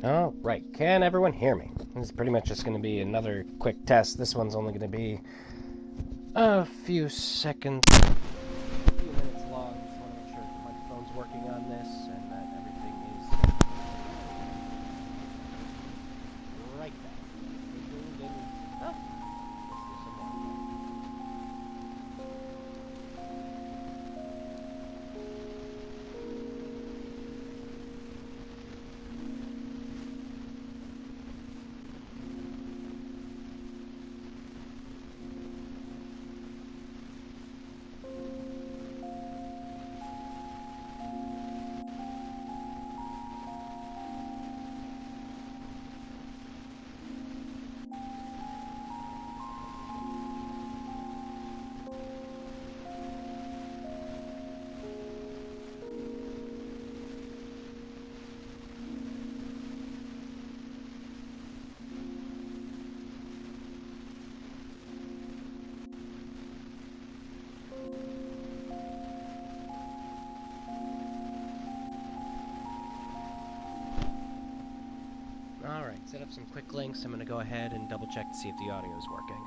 Oh, right. Can everyone hear me? This is pretty much just going to be another quick test. This one's only going to be a few seconds, a few minutes long. Just want to make sure that the microphone's working on this and that everything is right back. Oh, let's do some more. Alright, set up some quick links. I'm going to go ahead and double check to see if the audio is working.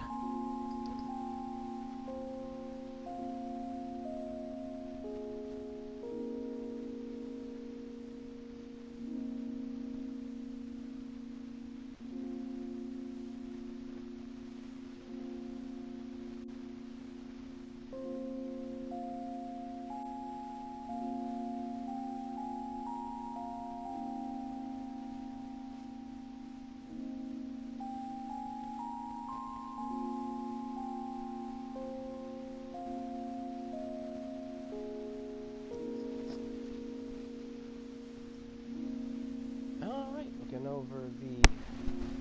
Over the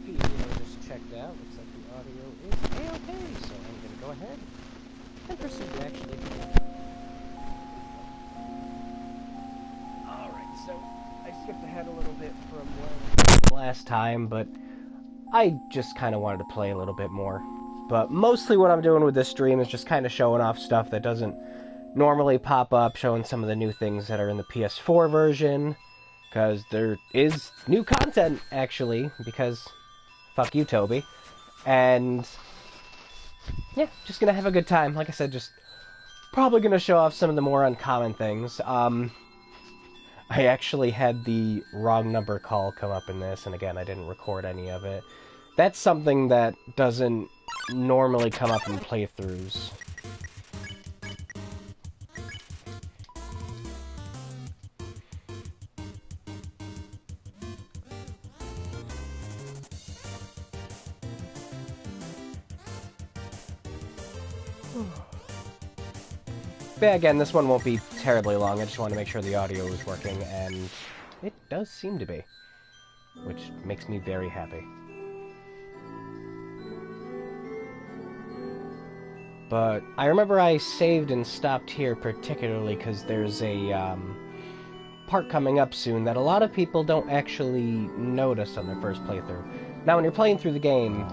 feed I just checked out. Looks like the audio is A-okay, so I'm going to go ahead and proceed to actually begin. Alright, so I skipped ahead a little bit from last time, but I just kind of wanted to play a little bit more. But mostly what I'm doing with this stream is just kind of showing off stuff that doesn't normally pop up, showing some of the new things that are in the PS4 version. Because there is new content, actually, because fuck you, Toby. And yeah, just gonna have a good time. Like I said, just probably gonna show off some of the more uncommon things. I actually had the wrong number call come up in this, and again, I didn't record any of it. That's something that doesn't normally come up in playthroughs. But again, this one won't be terribly long. I just want to make sure the audio is working, and it does seem to be, which makes me very happy. But I remember I saved and stopped here particularly because there's a part coming up soon that a lot of people don't actually notice on their first playthrough. Now, when you're playing through the game,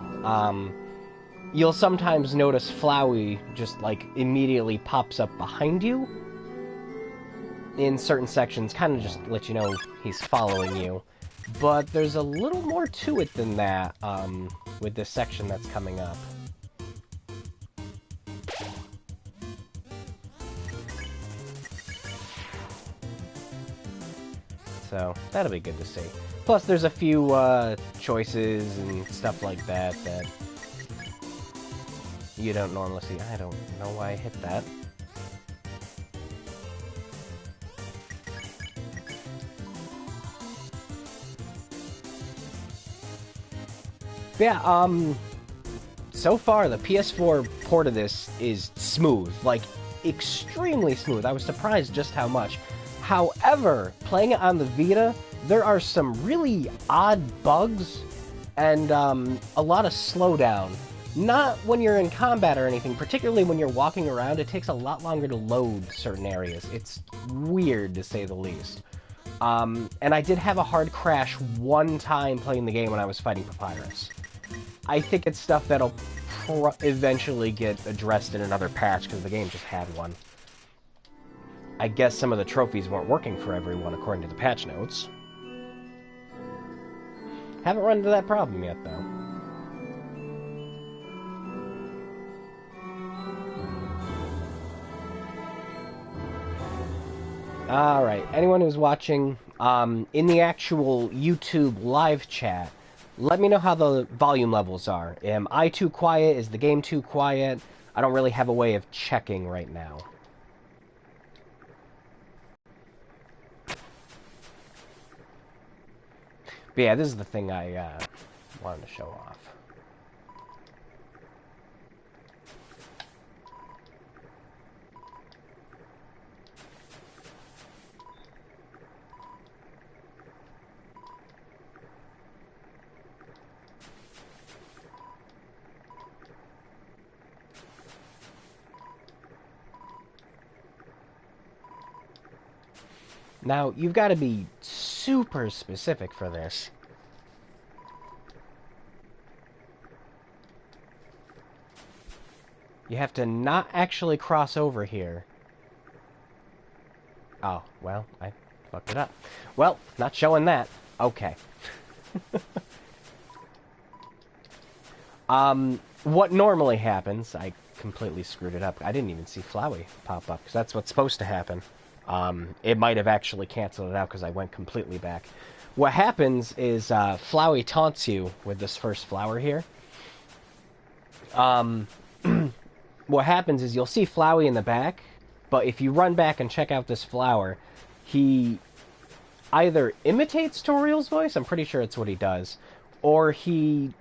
you'll sometimes notice Flowey just, like, immediately pops up behind you in certain sections, kind of just let you know he's following you. But there's a little more to it than that, with this section that's coming up. So, that'll be good to see. Plus, there's a few, choices and stuff like that that you don't normally see. I don't know why I hit that. Yeah, so far the PS4 port of this is smooth, like, extremely smooth. I was surprised just how much. However, playing it on the Vita, there are some really odd bugs and a lot of slowdown. Not when you're in combat or anything, particularly when you're walking around, it takes a lot longer to load certain areas. It's weird, to say the least. And I did have a hard crash one time playing the game when I was fighting Papyrus. I think it's stuff that'll eventually get addressed in another patch, because the game just had one. I guess some of the trophies weren't working for everyone, according to the patch notes. Haven't run into that problem yet, though. Alright, anyone who's watching, in the actual YouTube live chat, let me know how the volume levels are. Am I too quiet? Is the game too quiet? I don't really have a way of checking right now. But yeah, this is the thing I wanted to show off. Now, you've got to be super specific for this. You have to not actually cross over here. Oh, well, I fucked it up. Well, not showing that. Okay. What normally happens, I completely screwed it up. I didn't even see Flowey pop up, because that's what's supposed to happen. It might have actually canceled it out because I went completely back. What happens is Flowey taunts you with this first flower here. What happens is you'll see Flowey in the back, but if you run back and check out this flower, he either imitates Toriel's voice, I'm pretty sure it's what he does, or he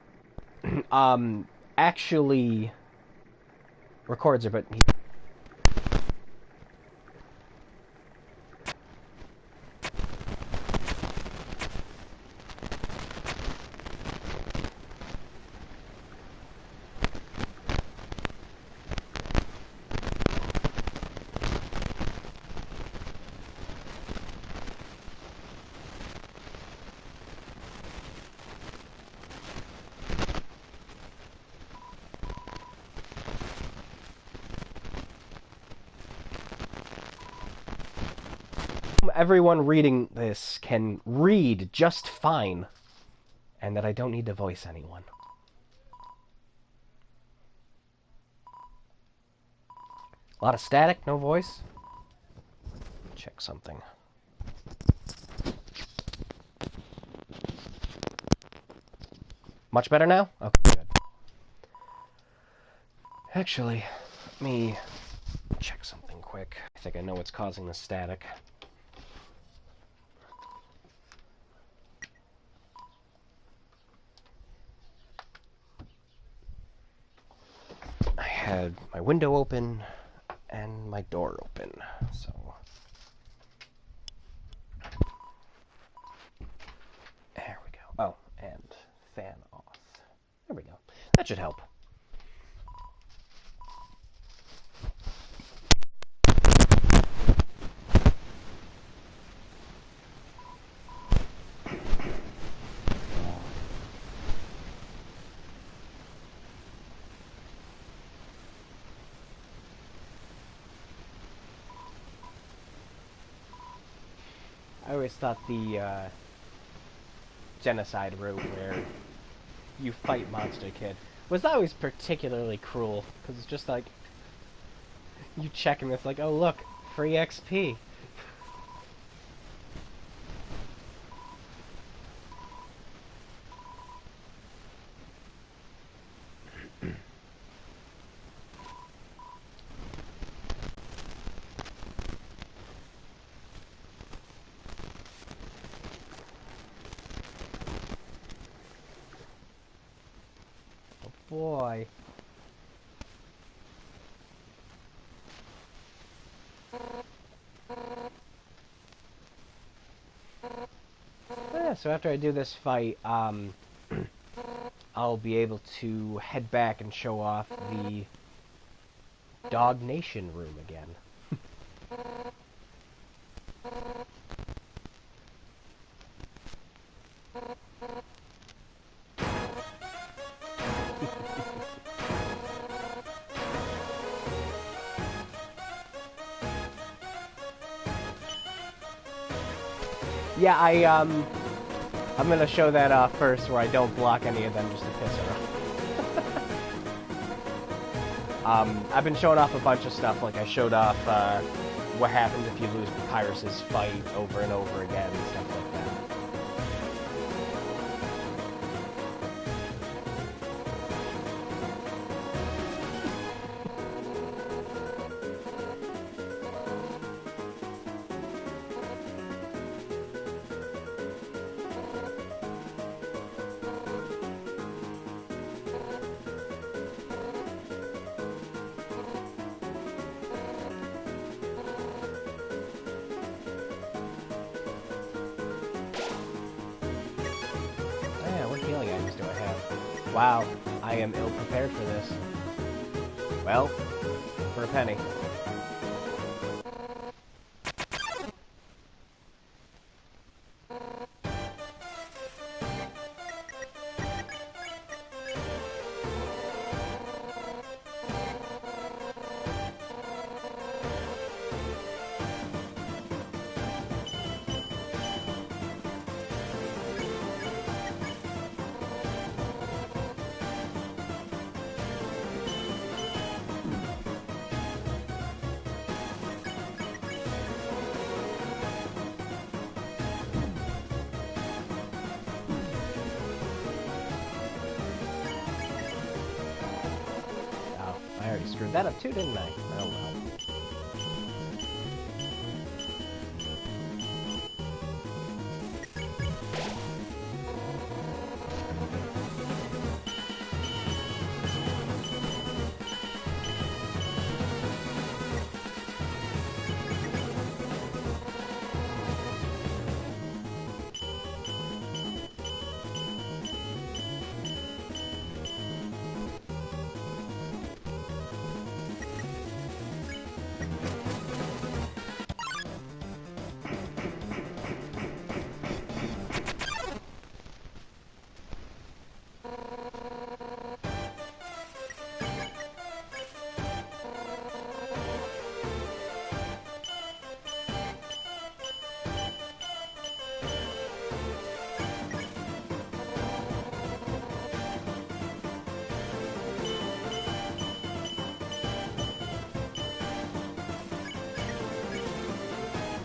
actually records her, but he... Everyone reading this can read just fine, and that I don't need to voice anyone. A lot of static, no voice. Check something. Much better now? Okay, good. Actually, let me check something quick. I think I know what's causing the static. I had my window open and my door open, so... There we go. Oh, and fan off. There we go. That should help. I always thought the genocide route where you fight Monster Kid was always particularly cruel, because it's just like, you check and it's like, oh look, free XP. Boy. Yeah, so after I do this fight, I'll be able to head back and show off the Dog Nation room again. Yeah, I'm gonna show that off first where I don't block any of them just to piss her off. I've been showing off a bunch of stuff, like I showed off what happens if you lose Papyrus's fight over and over again and stuff like that. Wow, I am ill-prepared for this. Well, for a penny. I already screwed that up too, didn't I? Oh well.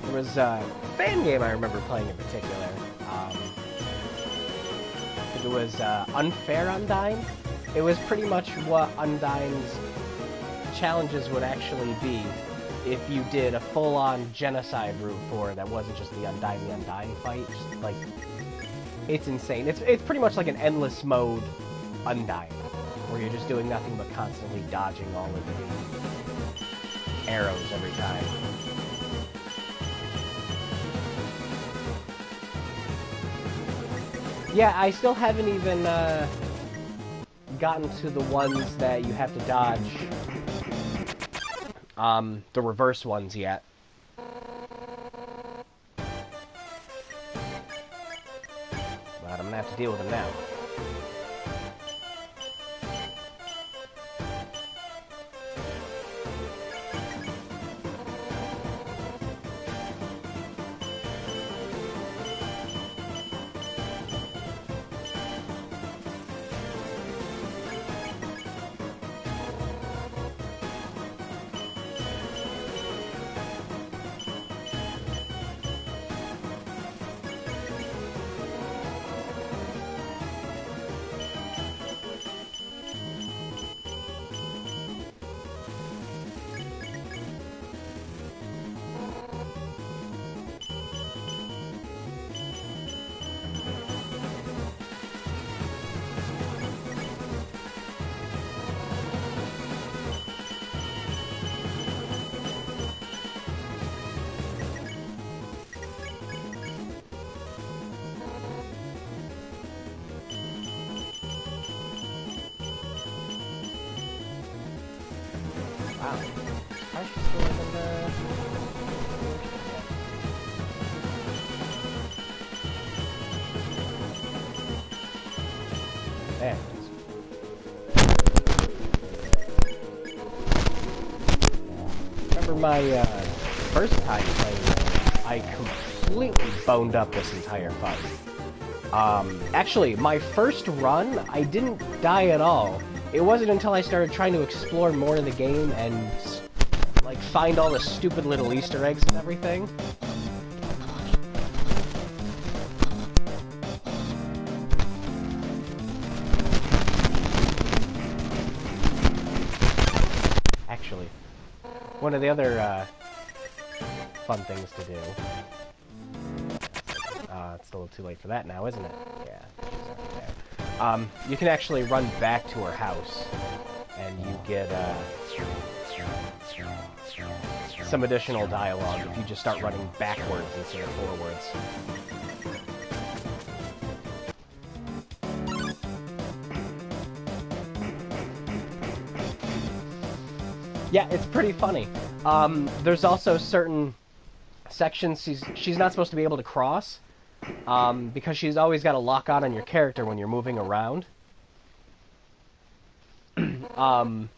There was a fan game I remember playing in particular. I think it was Unfair Undyne. It was pretty much what Undyne's challenges would actually be if you did a full-on genocide route for it that wasn't just the Undyne fight. Just, like, it's insane. It's pretty much like an endless mode Undyne, where you're just doing nothing but constantly dodging all of the arrows every time. Yeah, I still haven't even gotten to the ones that you have to dodge, the reverse ones yet. But I'm gonna have to deal with them now. Wow. I should still live in the... There it is. Remember my first time playing it, I completely boned up this entire fight. Actually, my first run, I didn't die at all. It wasn't until I started trying to explore more of the game and, like, find all the stupid little Easter eggs and everything. Actually, one of the other, fun things to do. It's a little too late for that now, isn't it? Yeah, she's already there. You can actually run back to her house, and you get, some additional dialogue if you just start running backwards instead of forwards. Yeah, it's pretty funny. There's also certain sections she's not supposed to be able to cross, because she's always got a lock on your character when you're moving around. And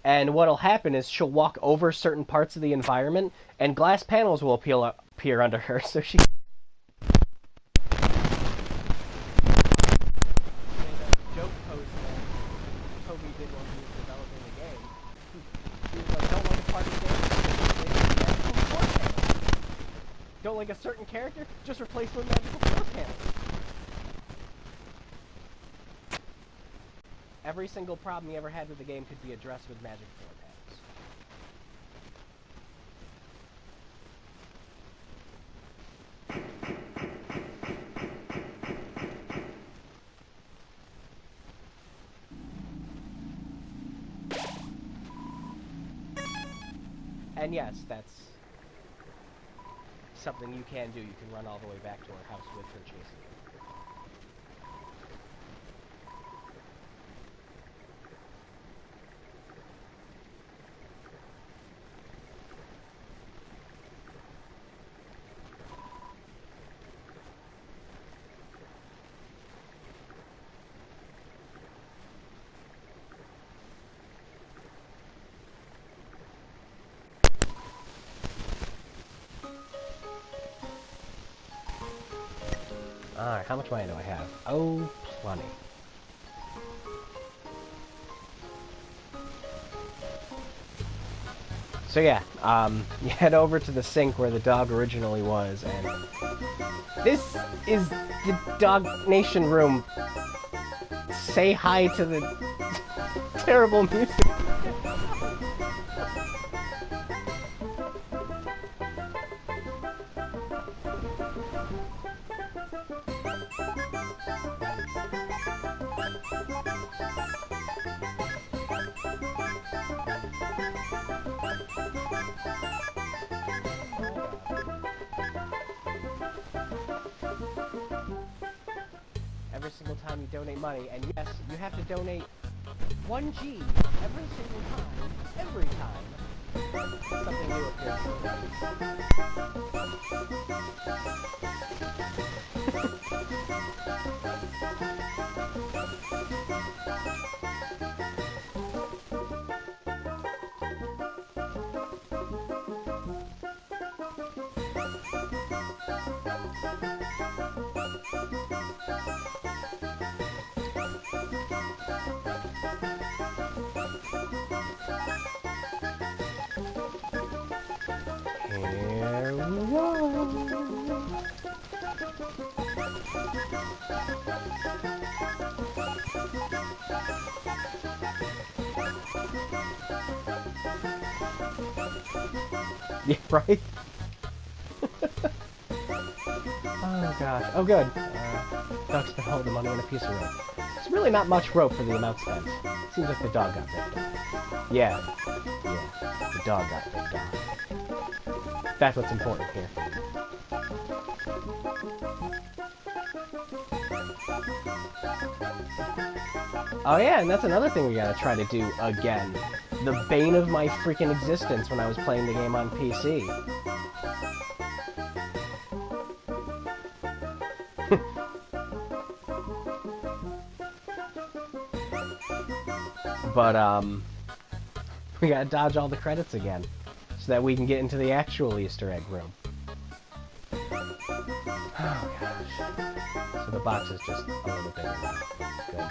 what'll happen is she'll walk over certain parts of the environment, and glass panels will appear under her, so she... Don't like a certain character? Just replace them with magical floor panels. Every single problem you ever had with the game could be addressed with magic floor panels. And yes, that's something you can do. You can run all the way back to her house with her chasing you. Alright, how much money do I have? Oh, plenty. So yeah, you head over to the sink where the dog originally was, and this is the Dog Nation room. Say hi to the terrible music. Every single time you donate money, and yes, you have to donate 1G every time something new appears. Yeah, right? Oh gosh. Oh good. Dog spent all the money on a piece of rope. It's really not much rope for the amount spent. Seems like the dog got picked up. Yeah. Yeah. The dog got picked up. That's what's important here. Oh yeah, and that's another thing we gotta try to do again. The bane of my freaking existence when I was playing the game on PC. But, we gotta dodge all the credits again, so that we can get into the actual Easter egg room. Oh gosh. So the box is just a little bigger now. Good.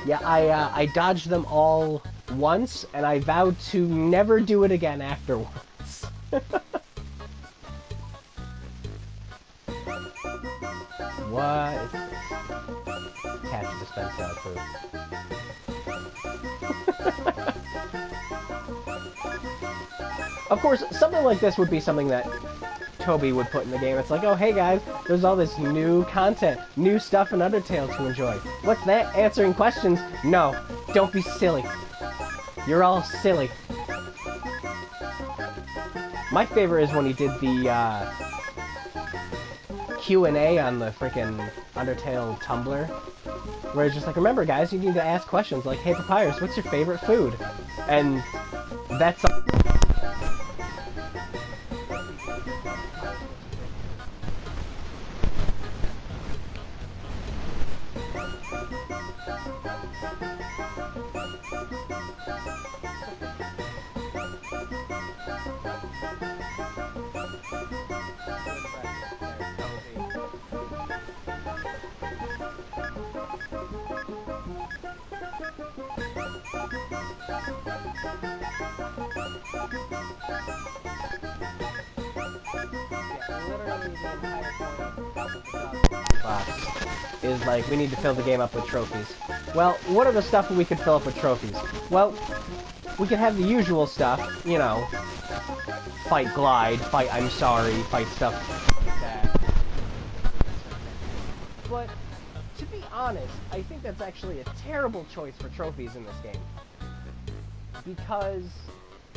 Yeah, I dodged them all once, and I vowed to never do it again afterwards. What is this? Cash dispense dog food. Of course, something like this would be something that Toby would put in the game. It's like, oh, hey guys, there's all this new content, new stuff in Undertale to enjoy. What's that? Answering questions? No, don't be silly. You're all silly. My favorite is when he did the Q&A on the freaking Undertale Tumblr, where it's just like, remember guys, you need to ask questions like, hey Papyrus, what's your favorite food? And that's is like, we need to fill the game up with trophies. Well, what are the stuff we could fill up with trophies? Well, we could have the usual stuff, you know, fight Glide, fight I'm Sorry, fight stuff like that. But, to be honest, I think that's actually a terrible choice for trophies in this game. Because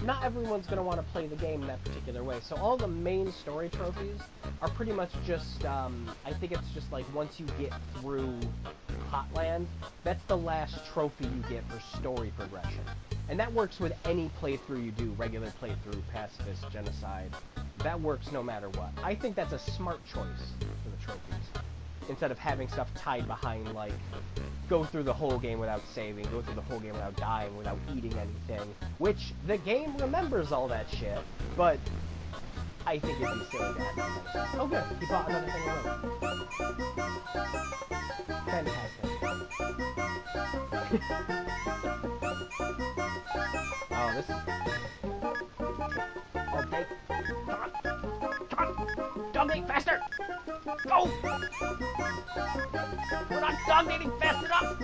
not everyone's going to want to play the game in that particular way. So all the main story trophies are pretty much just, I think it's just like once you get through Hotland, that's the last trophy you get for story progression. And that works with any playthrough you do, regular playthrough, pacifist, genocide. That works no matter what. I think that's a smart choice for the trophies. Instead of having stuff tied behind, like, go through the whole game without saving, go through the whole game without dying, without eating anything, which the game remembers all that shit, but I think it'd be silly to have that. Oh good, he bought another thing alone. Fantastic. Oh, this is... Oh, bake. Come on! Dog eat faster! Go! We're not dog eating fast enough!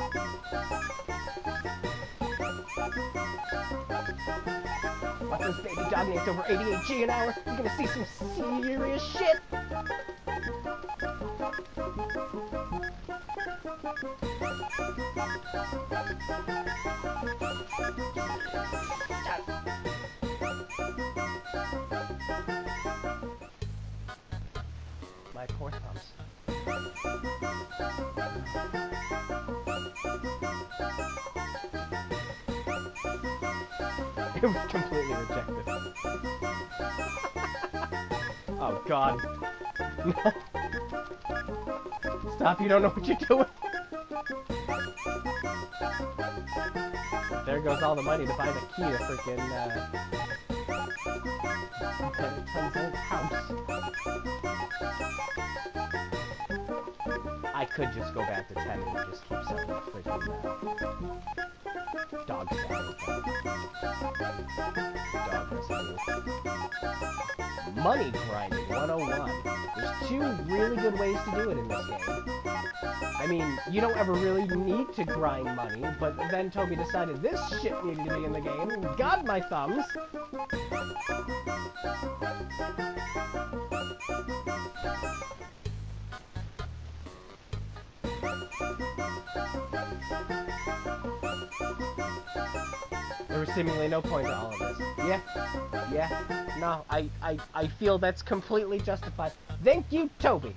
Watch this baby dog names over 88G an hour. You're gonna see some serious shit! My poor thumbs. It was completely rejected. Oh god. Stop, you don't know what you're doing. There goes all the money to buy the key to freaking, Benetton's old house. I could just go back to 10 and just keep selling freaking, dog salad. Dog residue. Money grinding 101. There's two really good ways to do it in this game. I mean, you don't ever really need to grind money, but then Toby decided this shit needed to be in the game. God, my thumbs! There was seemingly no point to all of this. Yeah, no, I feel that's completely justified. Thank you, Toby!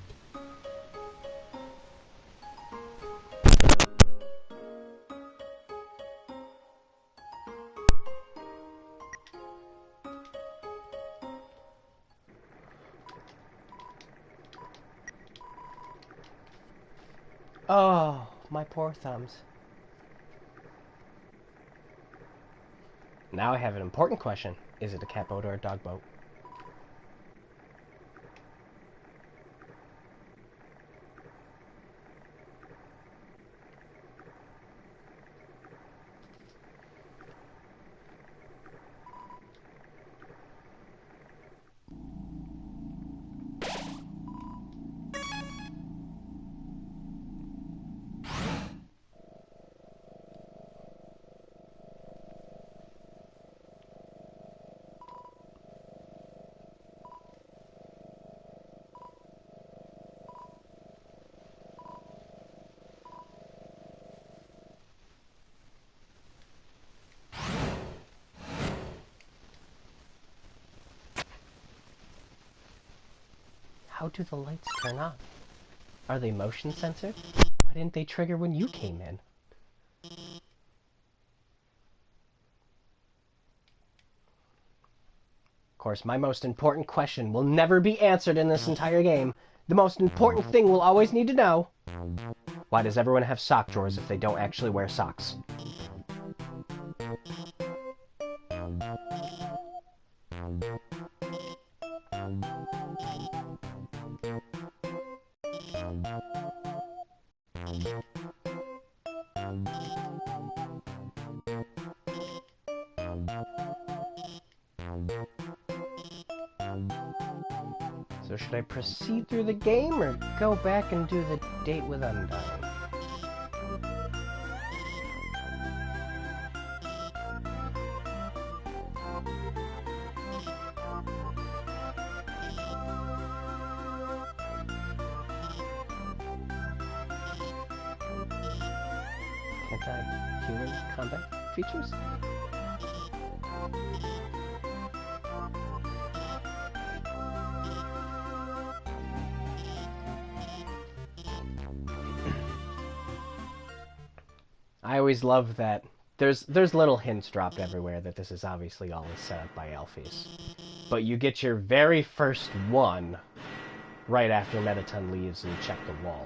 Oh, my poor thumbs. Now I have an important question. Is it a cat boat or a dog boat? How do the lights turn on? Are they motion censored? Why didn't they trigger when you came in? Of course, my most important question will never be answered in this entire game. The most important thing we'll always need to know. Why does everyone have sock drawers if they don't actually wear socks? So should I proceed through the game or go back and do the date with Undyne? Anti-human combat features? I always love that there's little hints dropped everywhere that this is obviously all set up by Alphys. But you get your very first one right after Mettaton leaves and you check the wall.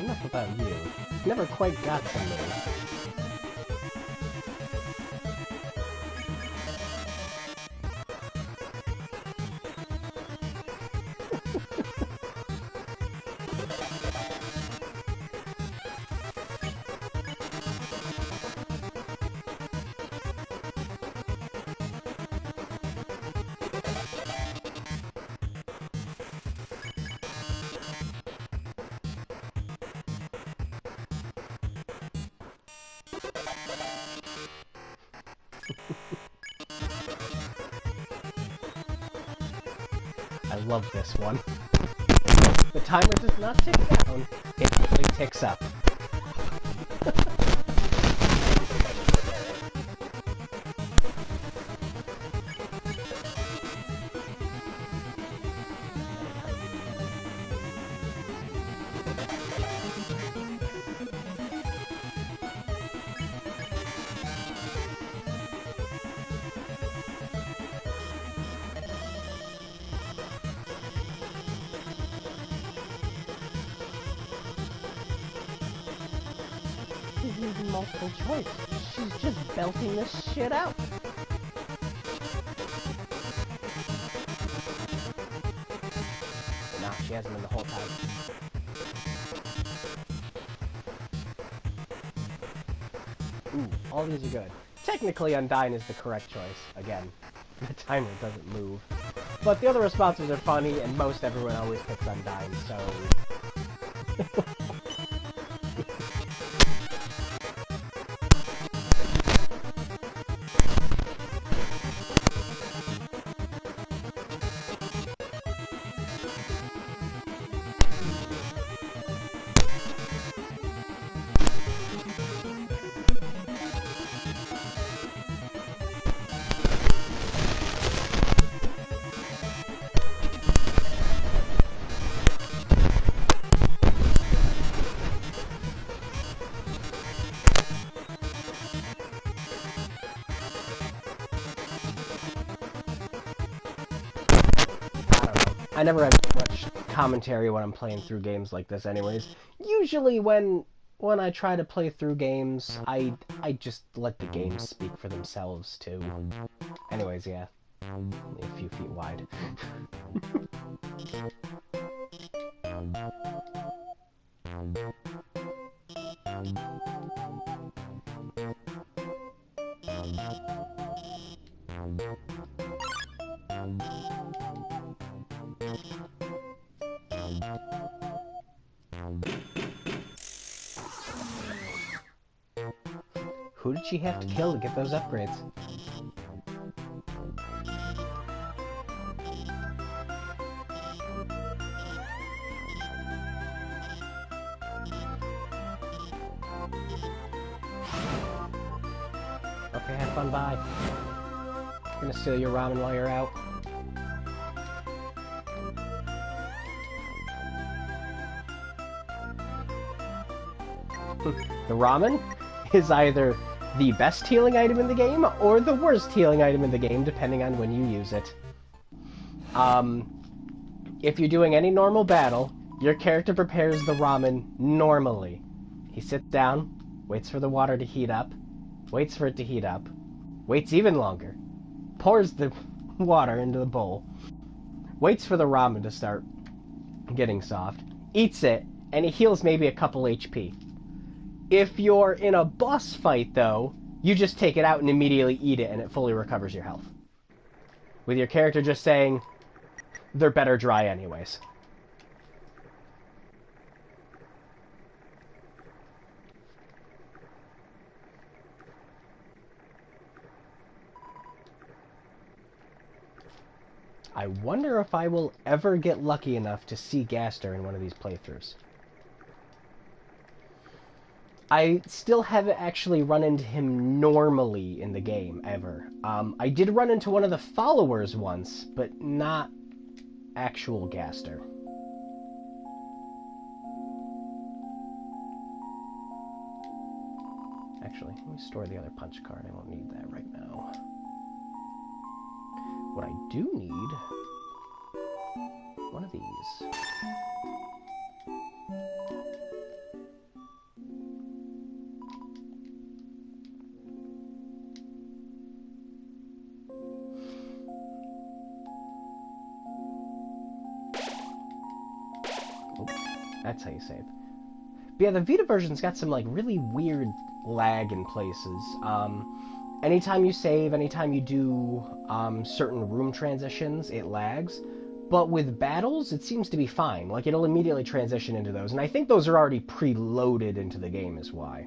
Enough about you. Never quite got to me. I love this one. The timer does not tick down, it only ticks up. Using multiple choice. She's just belting this shit out. Nah, she hasn't been the whole time. All these are good. Technically, Undyne is the correct choice. Again, the timer doesn't move. But the other responses are funny, and most everyone always picks Undyne, so... I never have much commentary when I'm playing through games like this anyways. Usually when I try to play through games, I just let the games speak for themselves too. Anyways, yeah. Only a few feet wide. Who did she have to kill to get those upgrades? Okay, have fun, bye. I'm gonna steal your ramen while you're out. The ramen is either the best healing item in the game or the worst healing item in the game, depending on when you use it. If you're doing any normal battle, your character prepares the ramen normally. He sits down, waits for the water to heat up, waits for it to heat up, waits even longer, pours the water into the bowl, waits for the ramen to start getting soft, eats it, and he heals maybe a couple HP. If you're in a boss fight, though, you just take it out and immediately eat it, and it fully recovers your health. With your character just saying, they're better dry anyways. I wonder if I will ever get lucky enough to see Gaster in one of these playthroughs. I still haven't actually run into him normally in the game, ever. I did run into one of the followers once, but not actual Gaster. Actually, let me store the other punch card. I won't need that right now. What I do need... one of these. That's how you save. But yeah, the Vita version's got some, like, really weird lag in places. Anytime you save, anytime you do certain room transitions, it lags. But with battles, it seems to be fine. Like, it'll immediately transition into those. And I think those are already preloaded into the game is why.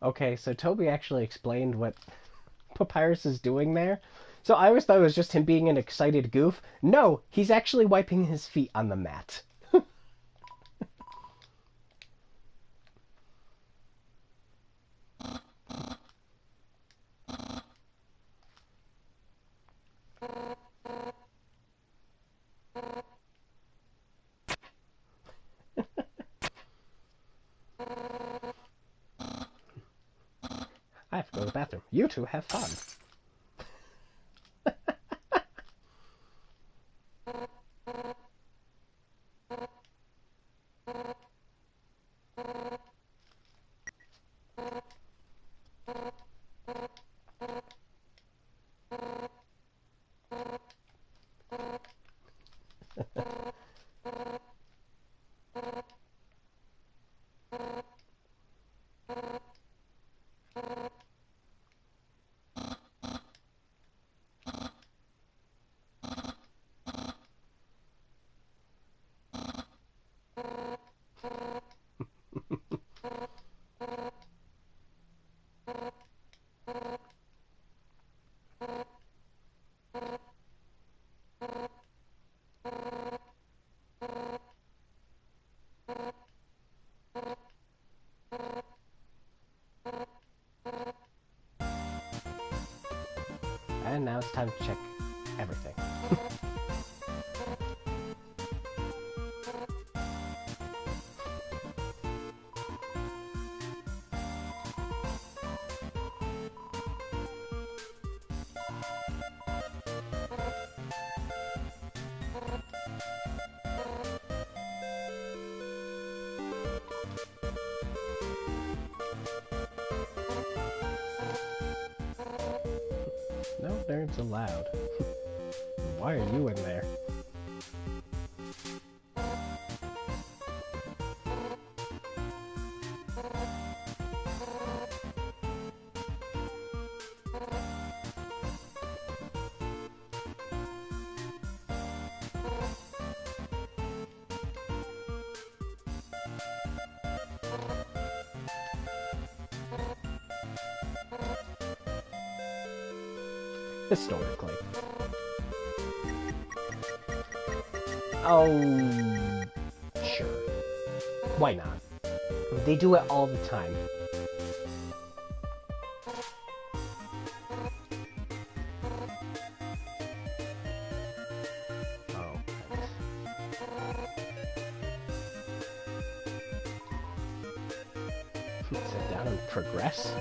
Okay, so Toby actually explained what Papyrus is doing there. So I always thought it was just him being an excited goof. No, he's actually wiping his feet on the mat. I have to go to the bathroom. You two have fun. And now it's time to check everything. No nerds allowed. Why are you in there? Historically. Oh, sure. Why not? They do it all the time. Oh. Sit down and progress?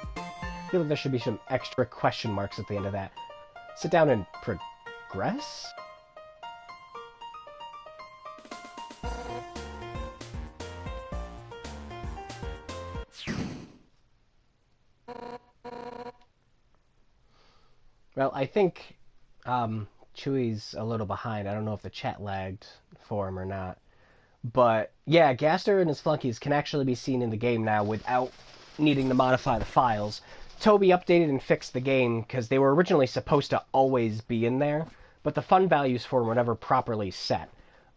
I feel like there should be some extra question marks at the end of that. Sit down and progress? Well, I think Chewy's a little behind. I don't know if the chat lagged for him or not. But yeah, Gaster and his flunkies can actually be seen in the game now without needing to modify the files. Toby updated and fixed the game because they were originally supposed to always be in there, but the fun values for them were never properly set.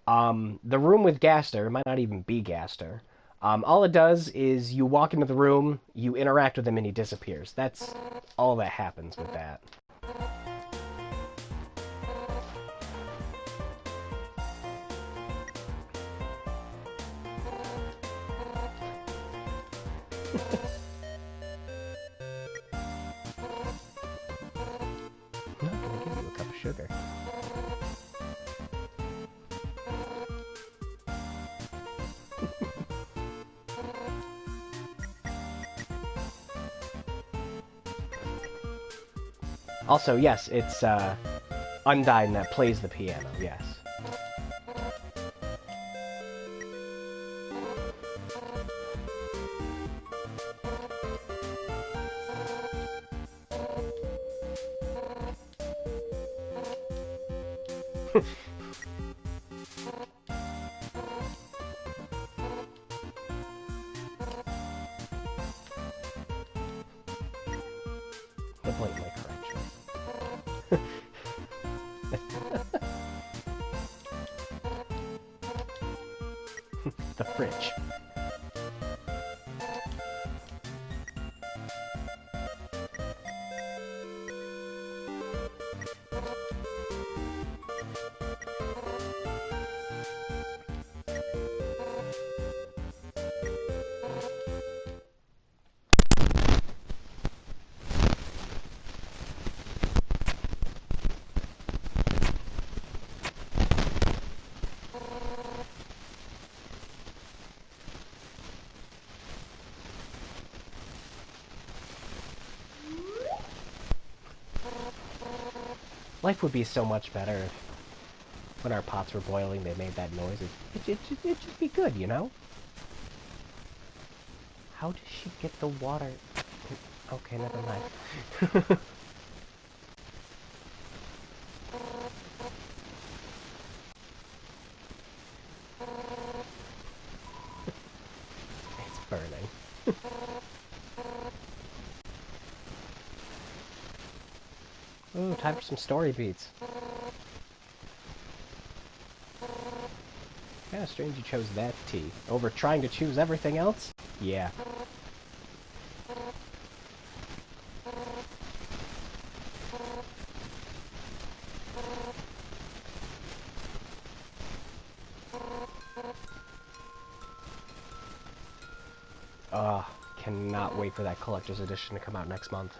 The room with Gaster, it might not even be Gaster. All it does is you walk into the room, you interact with him, and he disappears. That's all that happens with that. I'm not gonna give you a cup of sugar. Also, yes, it's Undyne that plays the piano, yes. The blatantly correct choice. The fridge. Life would be so much better if when our pots were boiling they made that noise. It'd just be good, you know? How does she get the water? Okay, never mind. It's burning. Ooh, time for some story beats. Kinda strange you chose that tea. Over trying to choose everything else? Yeah. Cannot wait for that collector's edition to come out next month.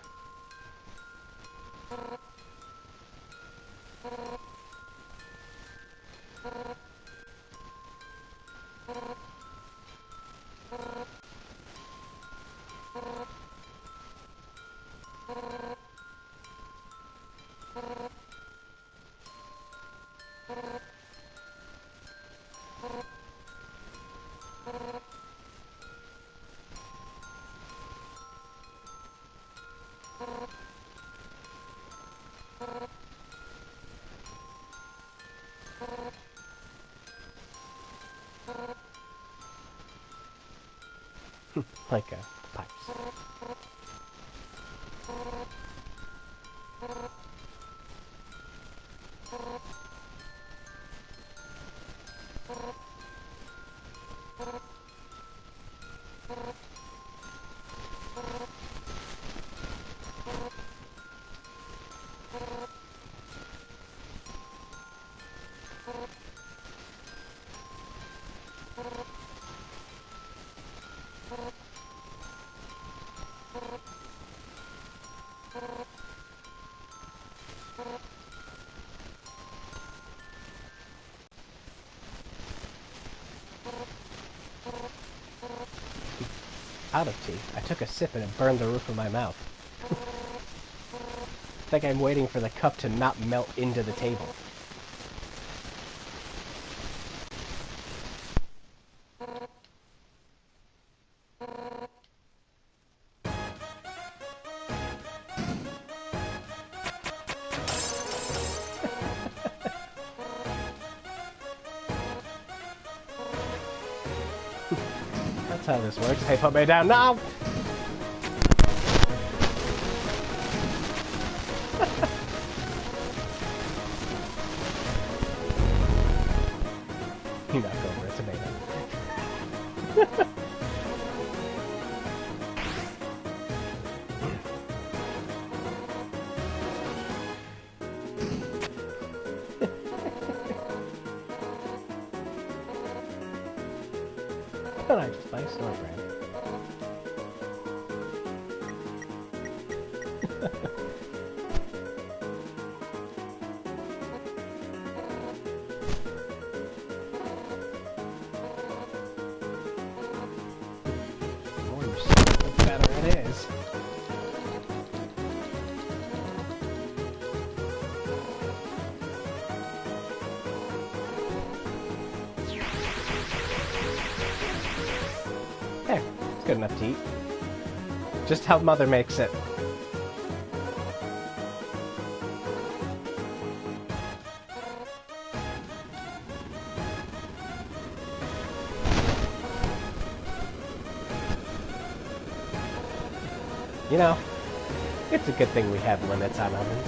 Like a papyrus. Out of tea. I took a sip and it burned the roof of my mouth. I think I'm waiting for the cup to not melt into the table. That's how this works. Hey, put me down now! You knock over a tomato. Why don't I just buy a store brand? The better it is. There, it's good enough to eat. Just how Mother makes it. You know, it's a good thing we have limits on ovens.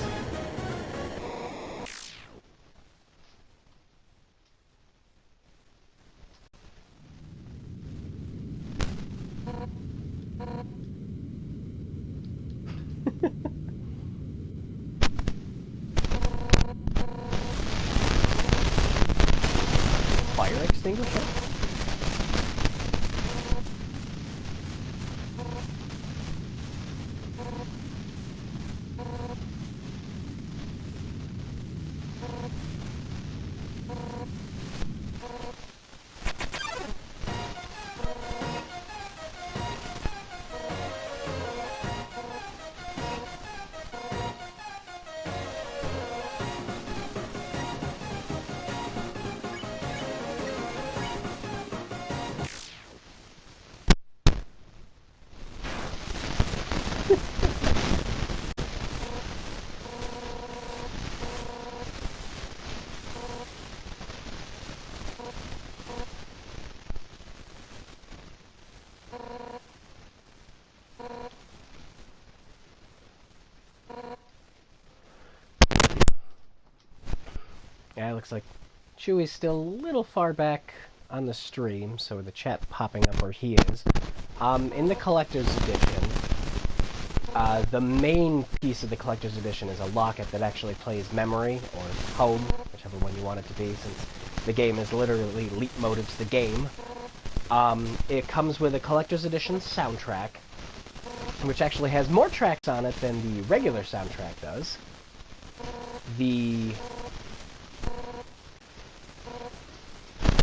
Fire extinguisher? Yeah, it looks like Chewie's still a little far back on the stream, so the chat popping up where he is. In the Collector's Edition, the main piece of the Collector's Edition is a locket that actually plays Memory, or Home, whichever one you want it to be, since the game is literally leitmotifs the game. It comes with a Collector's Edition soundtrack, which actually has more tracks on it than the regular soundtrack does.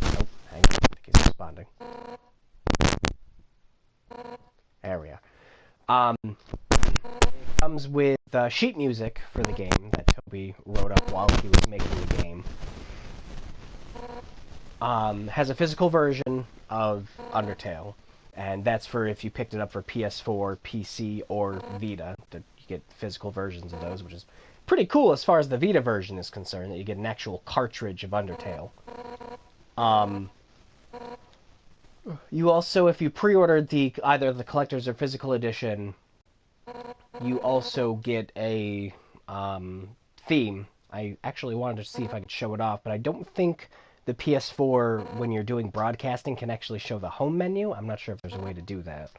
Oh, hang on, I think he's responding. There we are. It comes with sheet music for the game that Toby wrote up while he was making the game. Has a physical version of Undertale, and that's for if you picked it up for PS4, PC, or Vita. You get physical versions of those, which is pretty cool as far as the Vita version is concerned, that you get an actual cartridge of Undertale. You also, if you pre-ordered either the collector's or physical edition, you also get a theme. I actually wanted to see if I could show it off, but I don't think the PS4, when you're doing broadcasting, can actually show the home menu. I'm not sure if there's a way to do that.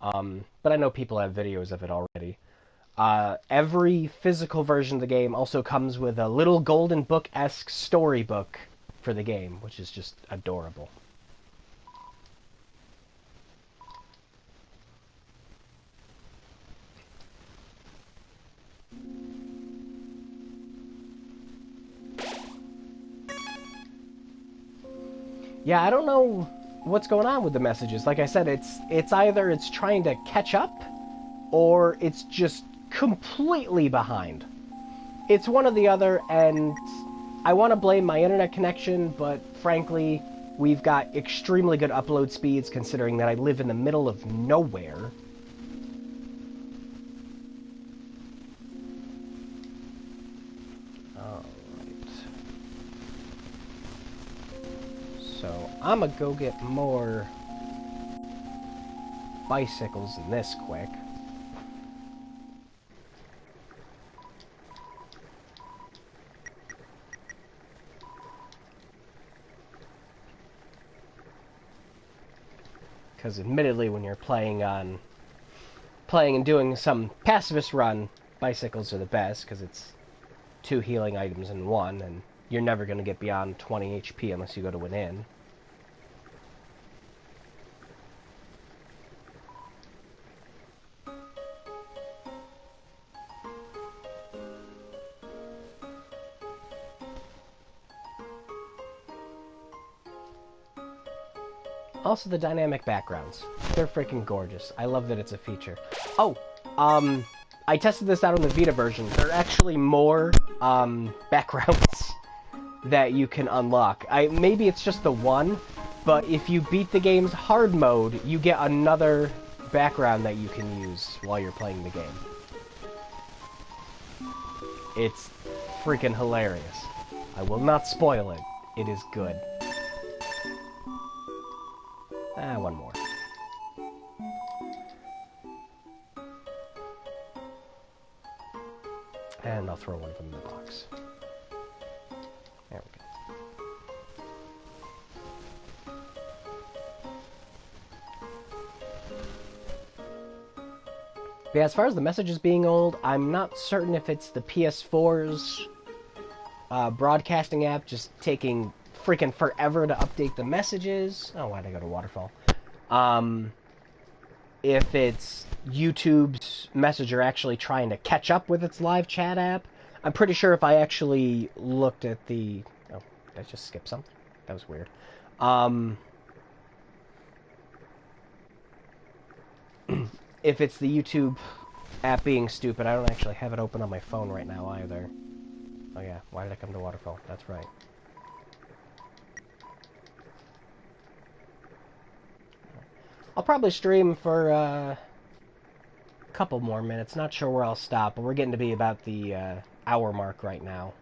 But I know people have videos of it already. Every physical version of the game also comes with a little golden book-esque storybook for the game, which is just adorable. Yeah, I don't know what's going on with the messages. Like I said, it's either it's trying to catch up, or it's just completely behind. It's one or the other, and I want to blame my internet connection, but frankly, we've got extremely good upload speeds considering that I live in the middle of nowhere. So, I'm gonna go get more bicycles than this quick. Because admittedly, when you're playing and doing some pacifist run, bicycles are the best, because it's 2 healing items in one, and you're never going to get beyond 20 HP unless you go to an inn. Also, the dynamic backgrounds. They're freaking gorgeous. I love that it's a feature. Oh, I tested this out on the Vita version. There are actually more backgrounds that you can unlock. Maybe it's just the one, but if you beat the game's hard mode, you get another background that you can use while you're playing the game. It's freaking hilarious. I will not spoil it. It is good. One more. And I'll throw one of them in the box. There we go. But yeah, as far as the messages being old, I'm not certain if it's the PS4's broadcasting app just taking freaking forever to update the messages. Oh, why'd I go to Waterfall? If it's YouTube's Messenger actually trying to catch up with its live chat app. I'm pretty sure if I actually looked at the... Oh, did I just skip something? That was weird. If it's the YouTube app being stupid, I don't actually have it open on my phone right now either. Oh yeah, why did I come to Waterfall? That's right. I'll probably stream for a couple more minutes. Not sure where I'll stop, but we're getting to be about the hour mark right now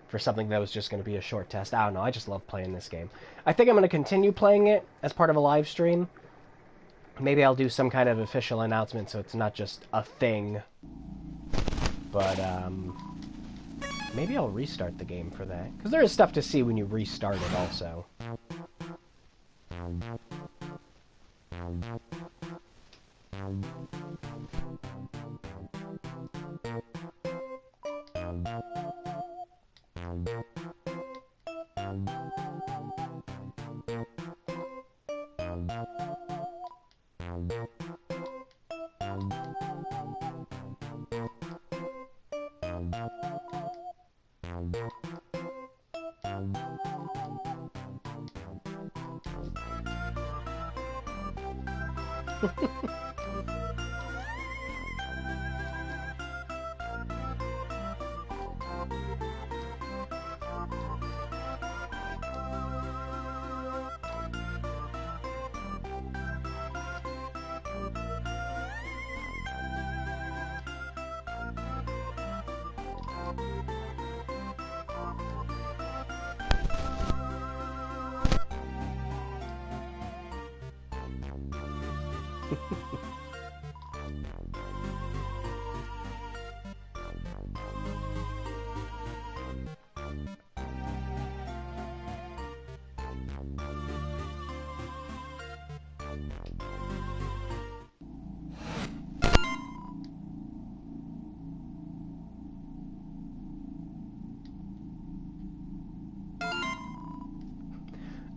for something that was just going to be a short test. I don't know. I just love playing this game. I think I'm going to continue playing it as part of a live stream. Maybe I'll do some kind of official announcement so it's not just a thing. But, Maybe I'll restart the game for that. Because there is stuff to see when you restart it also.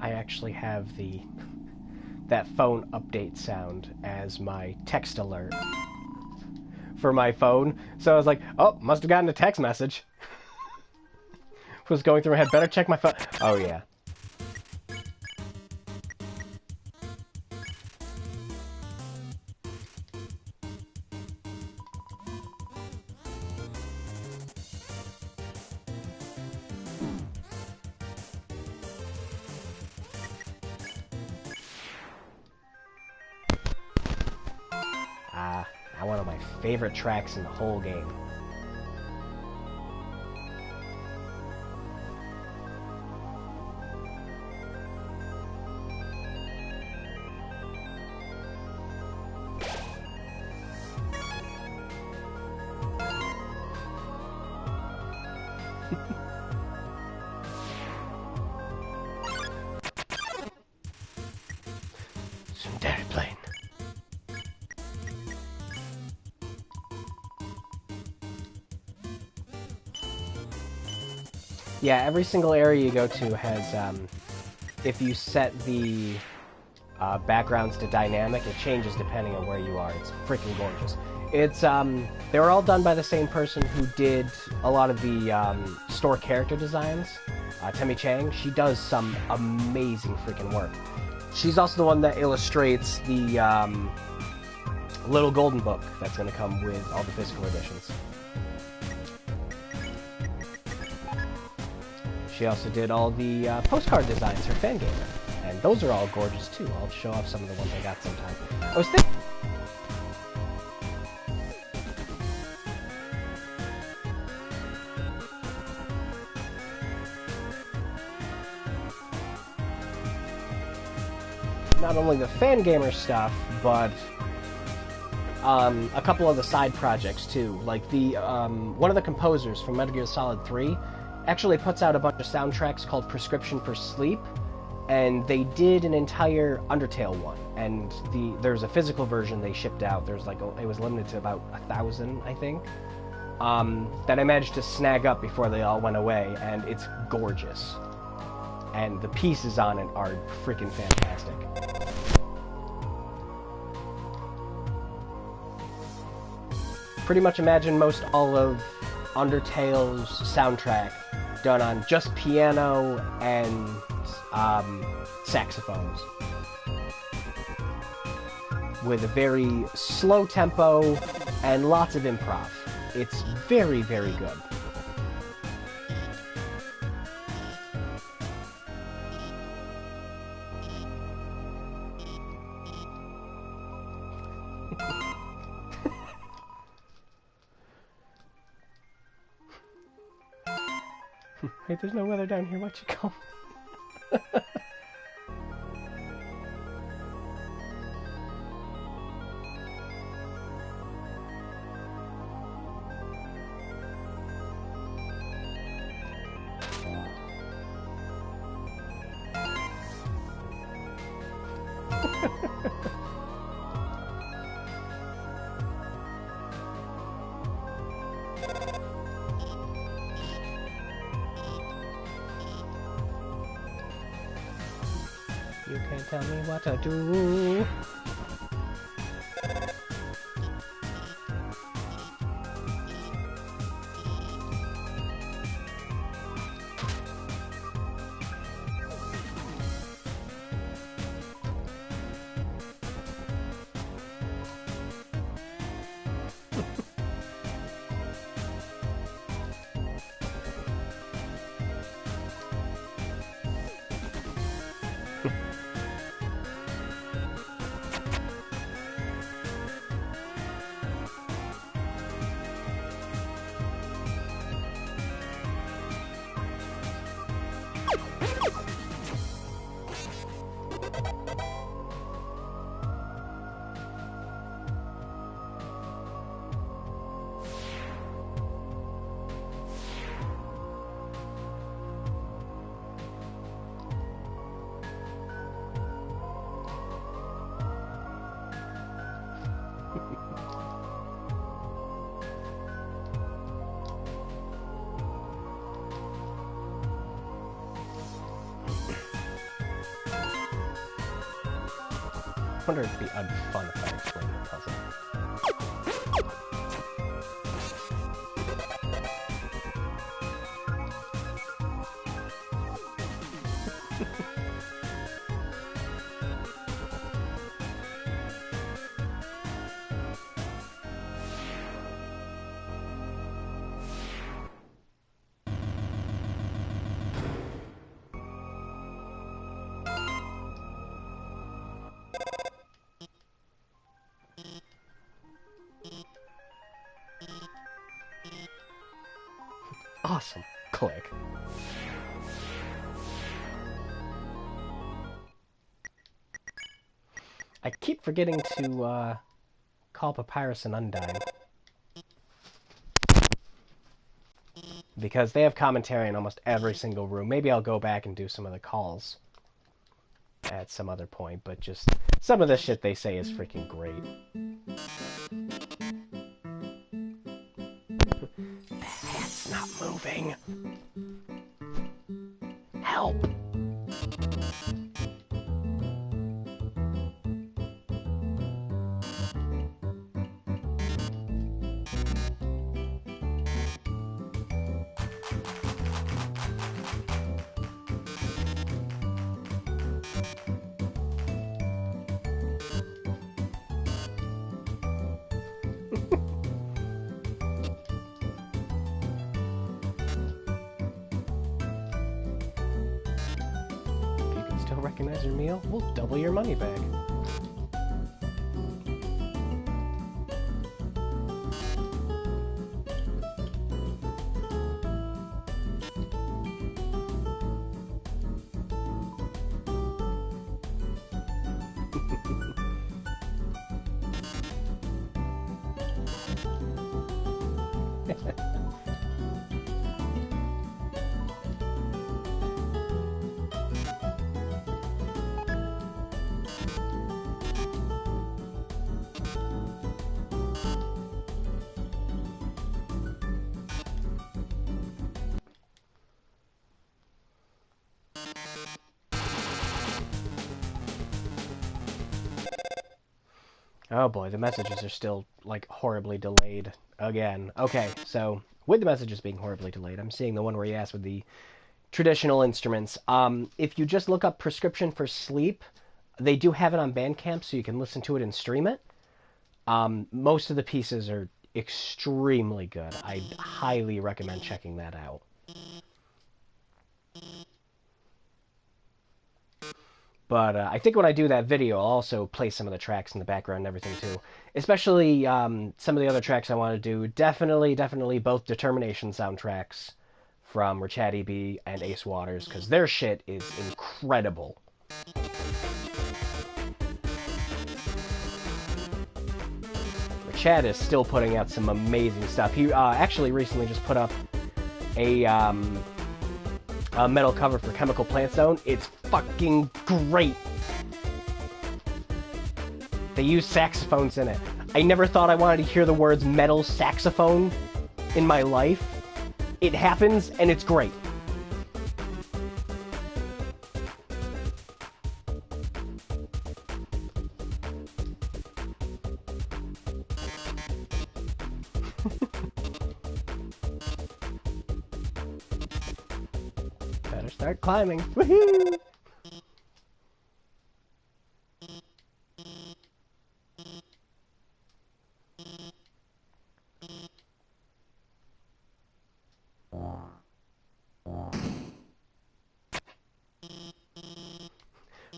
I actually have that phone update sound as my text alert for my phone. So I was like, oh, must have gotten a text message. Was going through my head, better check my phone. Oh, yeah. One of my favorite tracks in the whole game. Sundari Plain. Yeah, every single area you go to has, if you set the backgrounds to dynamic, it changes depending on where you are. It's freaking gorgeous. It's, they were all done by the same person who did a lot of the store character designs. Temi Chang, she does some amazing freaking work. She's also the one that illustrates the little golden book that's going to come with all the physical editions. She also did all the postcard designs for Fangamer, and those are all gorgeous too. I'll show off some of the ones I got sometime. I was thinking... not only the Fangamer stuff, but a couple of the side projects too. Like the one of the composers from Metal Gear Solid 3 actually puts out a bunch of soundtracks called Prescription for Sleep, and they did an entire Undertale one. And there's a physical version they shipped out. There's like it was limited to about 1,000, I think. That I managed to snag up before they all went away, and it's gorgeous. And the pieces on it are freaking fantastic. Pretty much imagine most all of Undertale's soundtrack done on just piano and saxophones. With a very slow tempo and lots of improv. It's very, very good. Hey, there's no weather down here. Why'd you come? You can't tell me what to do. I wonder if it'd be fun if I explained the puzzle. Awesome. Click. I keep forgetting to call Papyrus and Undyne. Because they have commentary in almost every single room. Maybe I'll go back and do some of the calls at some other point, but just some of the shit they say is freaking great. It's not moving. Help! Recognize your meal, we'll double your money back. Oh boy, the messages are still, like, horribly delayed again. Okay, so, with the messages being horribly delayed, I'm seeing the one where he asked with the traditional instruments. If you just look up Prescription for Sleep, they do have it on Bandcamp, so you can listen to it and stream it. Most of the pieces are extremely good. I highly recommend checking that out. But I think when I do that video, I'll also play some of the tracks in the background and everything, too. Especially some of the other tracks I want to do. Definitely both Determination soundtracks from Rachadi B and Ace Waters, because their shit is incredible. Rachad is still putting out some amazing stuff. He actually recently just put up a metal cover for Chemical Plant Zone. It's fucking great. They use saxophones in it. I never thought I wanted to hear the words metal saxophone in my life. It happens, and it's great. Better start climbing. Woohoo!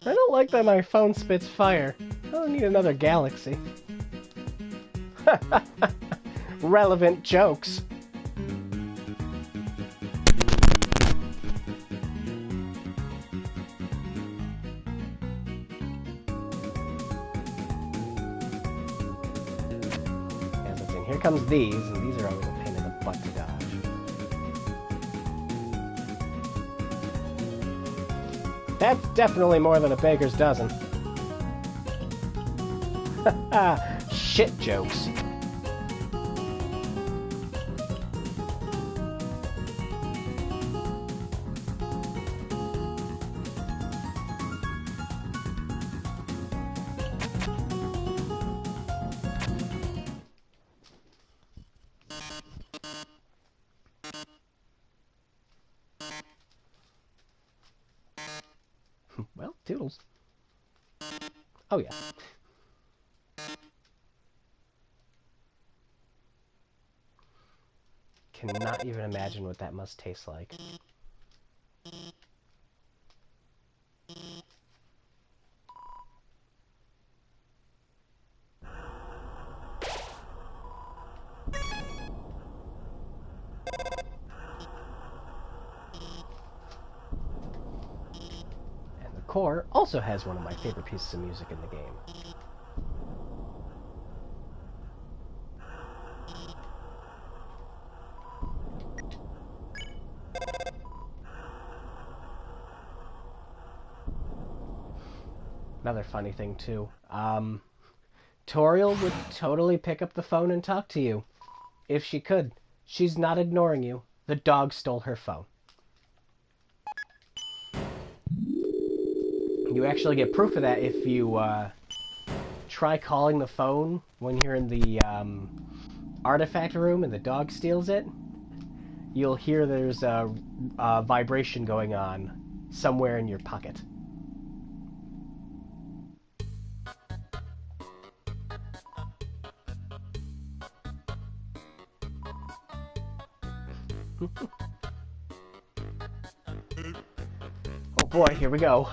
I don't like that my phone spits fire. I don't need another galaxy. Relevant jokes. As the thing, here comes these, and these are always a pain in the butt to dodge. That's definitely more than a baker's dozen. Shit jokes. Well, toodles. Oh, yeah. Cannot even imagine what that must taste like. And the core also has one of my favorite pieces of music in the game. Another funny thing, too. Toriel would totally pick up the phone and talk to you. If she could. She's not ignoring you. The dog stole her phone. You actually get proof of that if you try calling the phone when you're in the artifact room and the dog steals it. You'll hear there's a vibration going on somewhere in your pocket. Oh boy, here we go.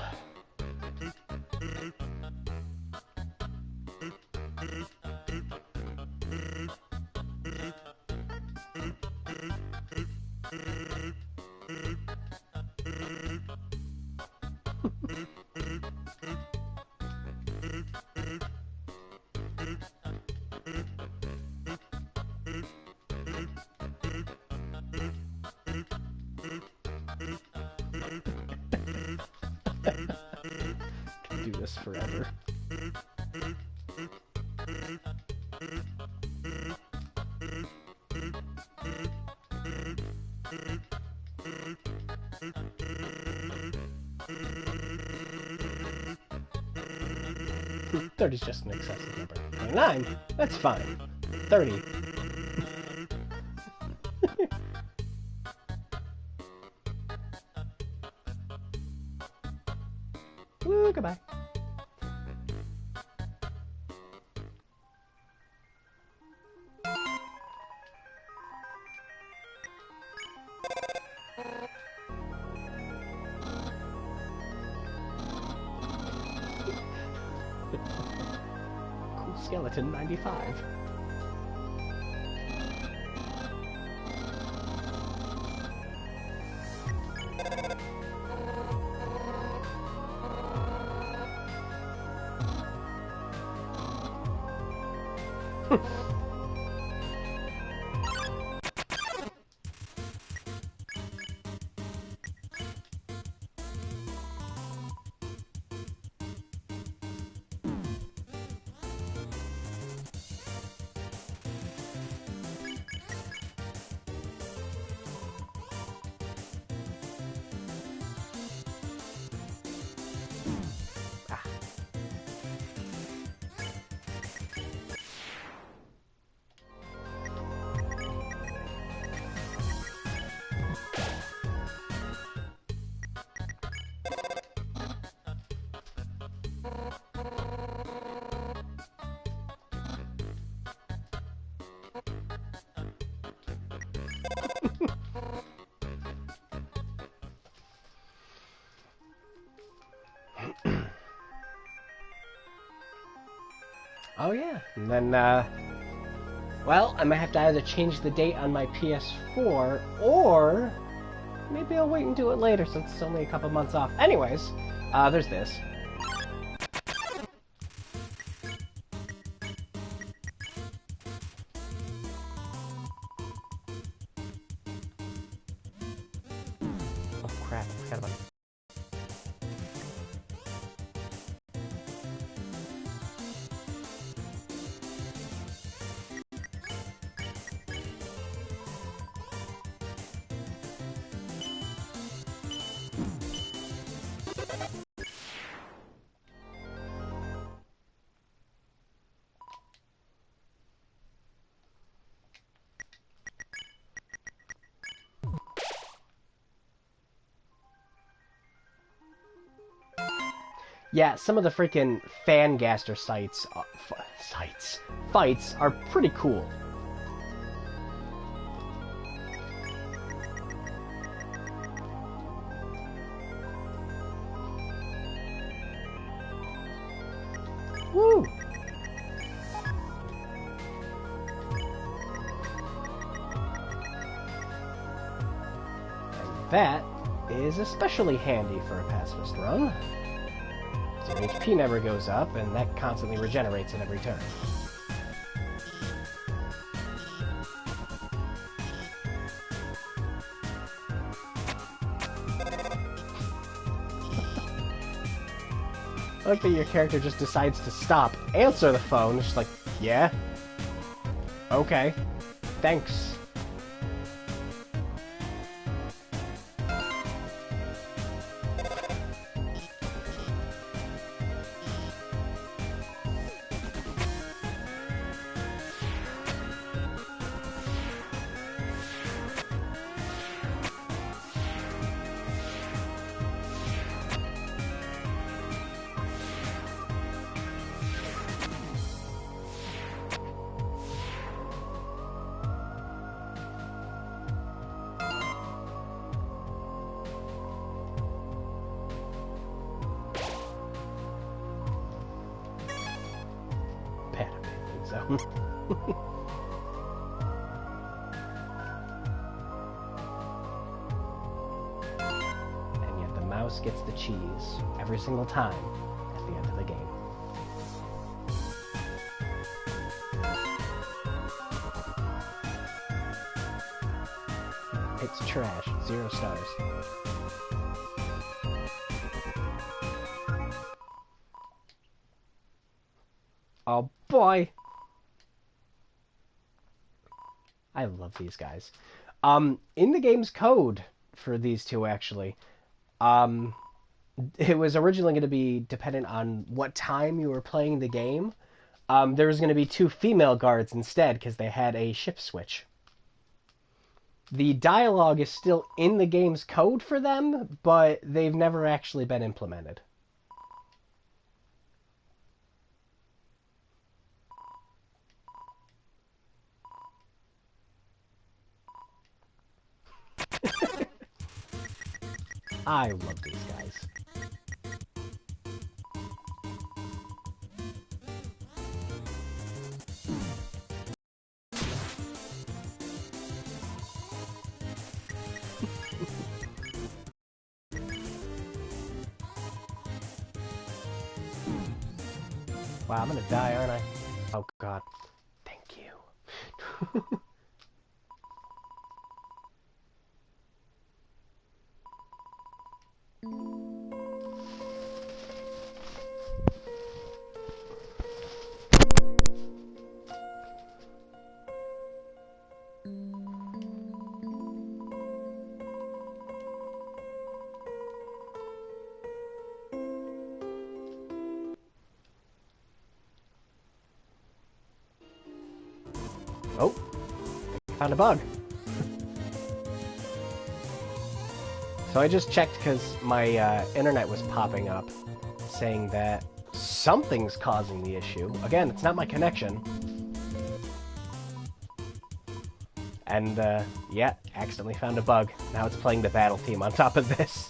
Do this forever. $30's just an excessive number. 29? That's fine. 30. Woo, goodbye. Cool skeleton 95. Oh yeah, and then, well, I might have to either change the date on my PS4, or maybe I'll wait and do it later since it's only a couple months off. Anyways, there's this. Oh crap, I forgot about it. Yeah, some of the freaking Fangaster fights are pretty cool. Woo! And that is especially handy for a pacifist run. So HP never goes up, and that constantly regenerates in every turn. I like that your character just decides to stop, answer the phone, it's just like, yeah? Okay. Thanks. So. And yet the mouse gets the cheese every single time at the end of the game. It's trash. 0 stars. Oh boy! I love these guys. In the game's code for these two, actually, it was originally going to be dependent on what time you were playing the game. There was going to be 2 female guards instead because they had a shift switch. The dialogue is still in the game's code for them, but they've never actually been implemented. I love these guys. Wow, I'm gonna die, aren't I? Oh god. Thank you. Oh, found a bug. So I just checked because my internet was popping up saying that something's causing the issue. Again, it's not my connection. And, yeah, accidentally found a bug. Now it's playing the battle theme on top of this.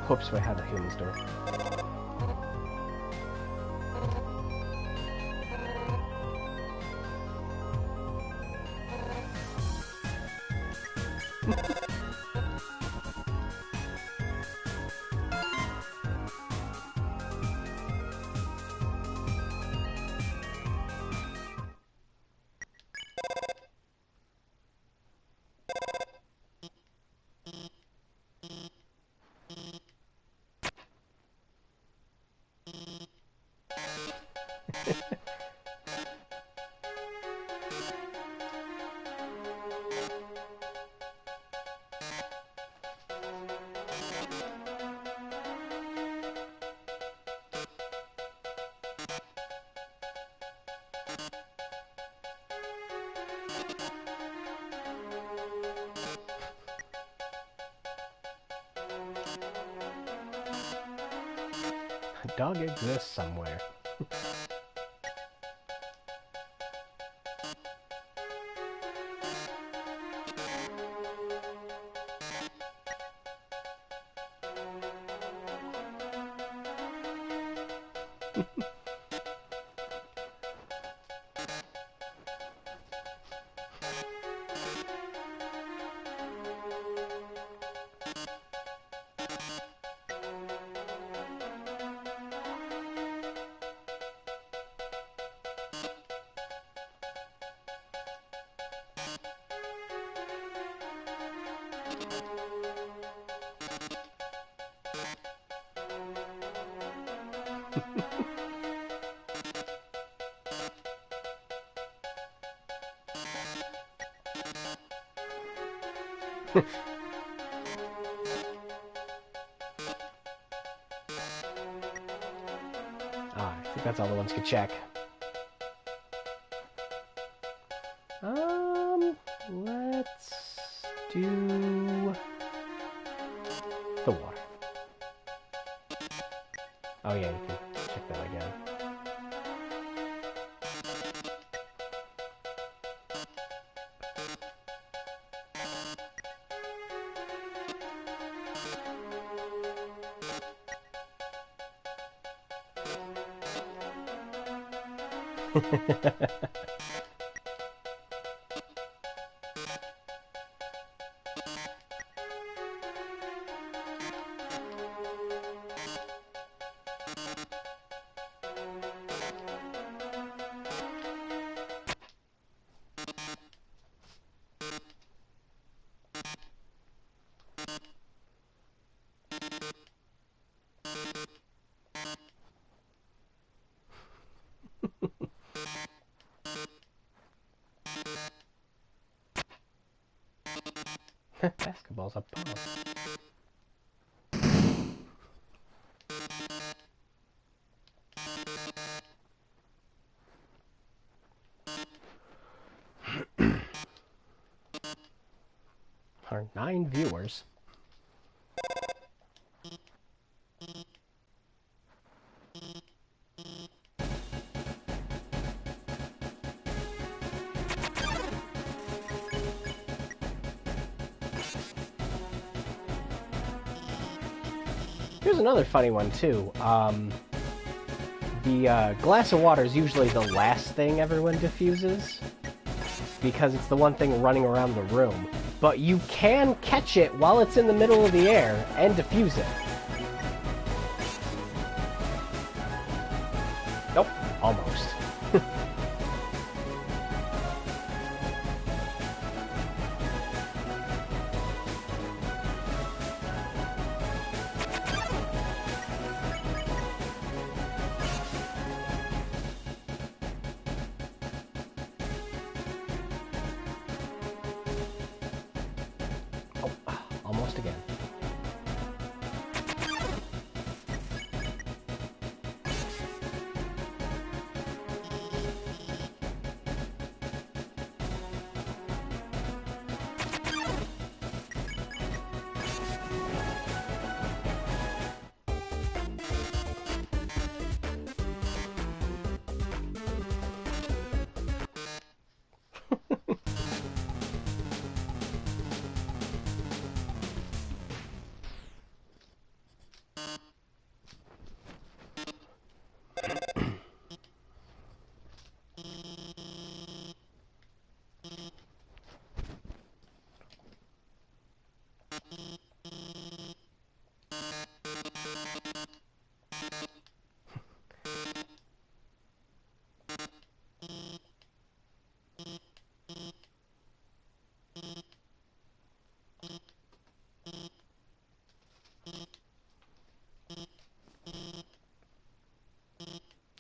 Whoops, wait, how the humans do it? A dog exists somewhere. I think that's all the ones could check. Let's do the water. Oh yeah, you can check that again. Basketball's a pause. Our 9 viewers. Here's another funny one, too. The glass of water is usually the last thing everyone diffuses, because it's the one thing running around the room. But you can catch it while it's in the middle of the air and diffuse it. Nope, almost. Almost again.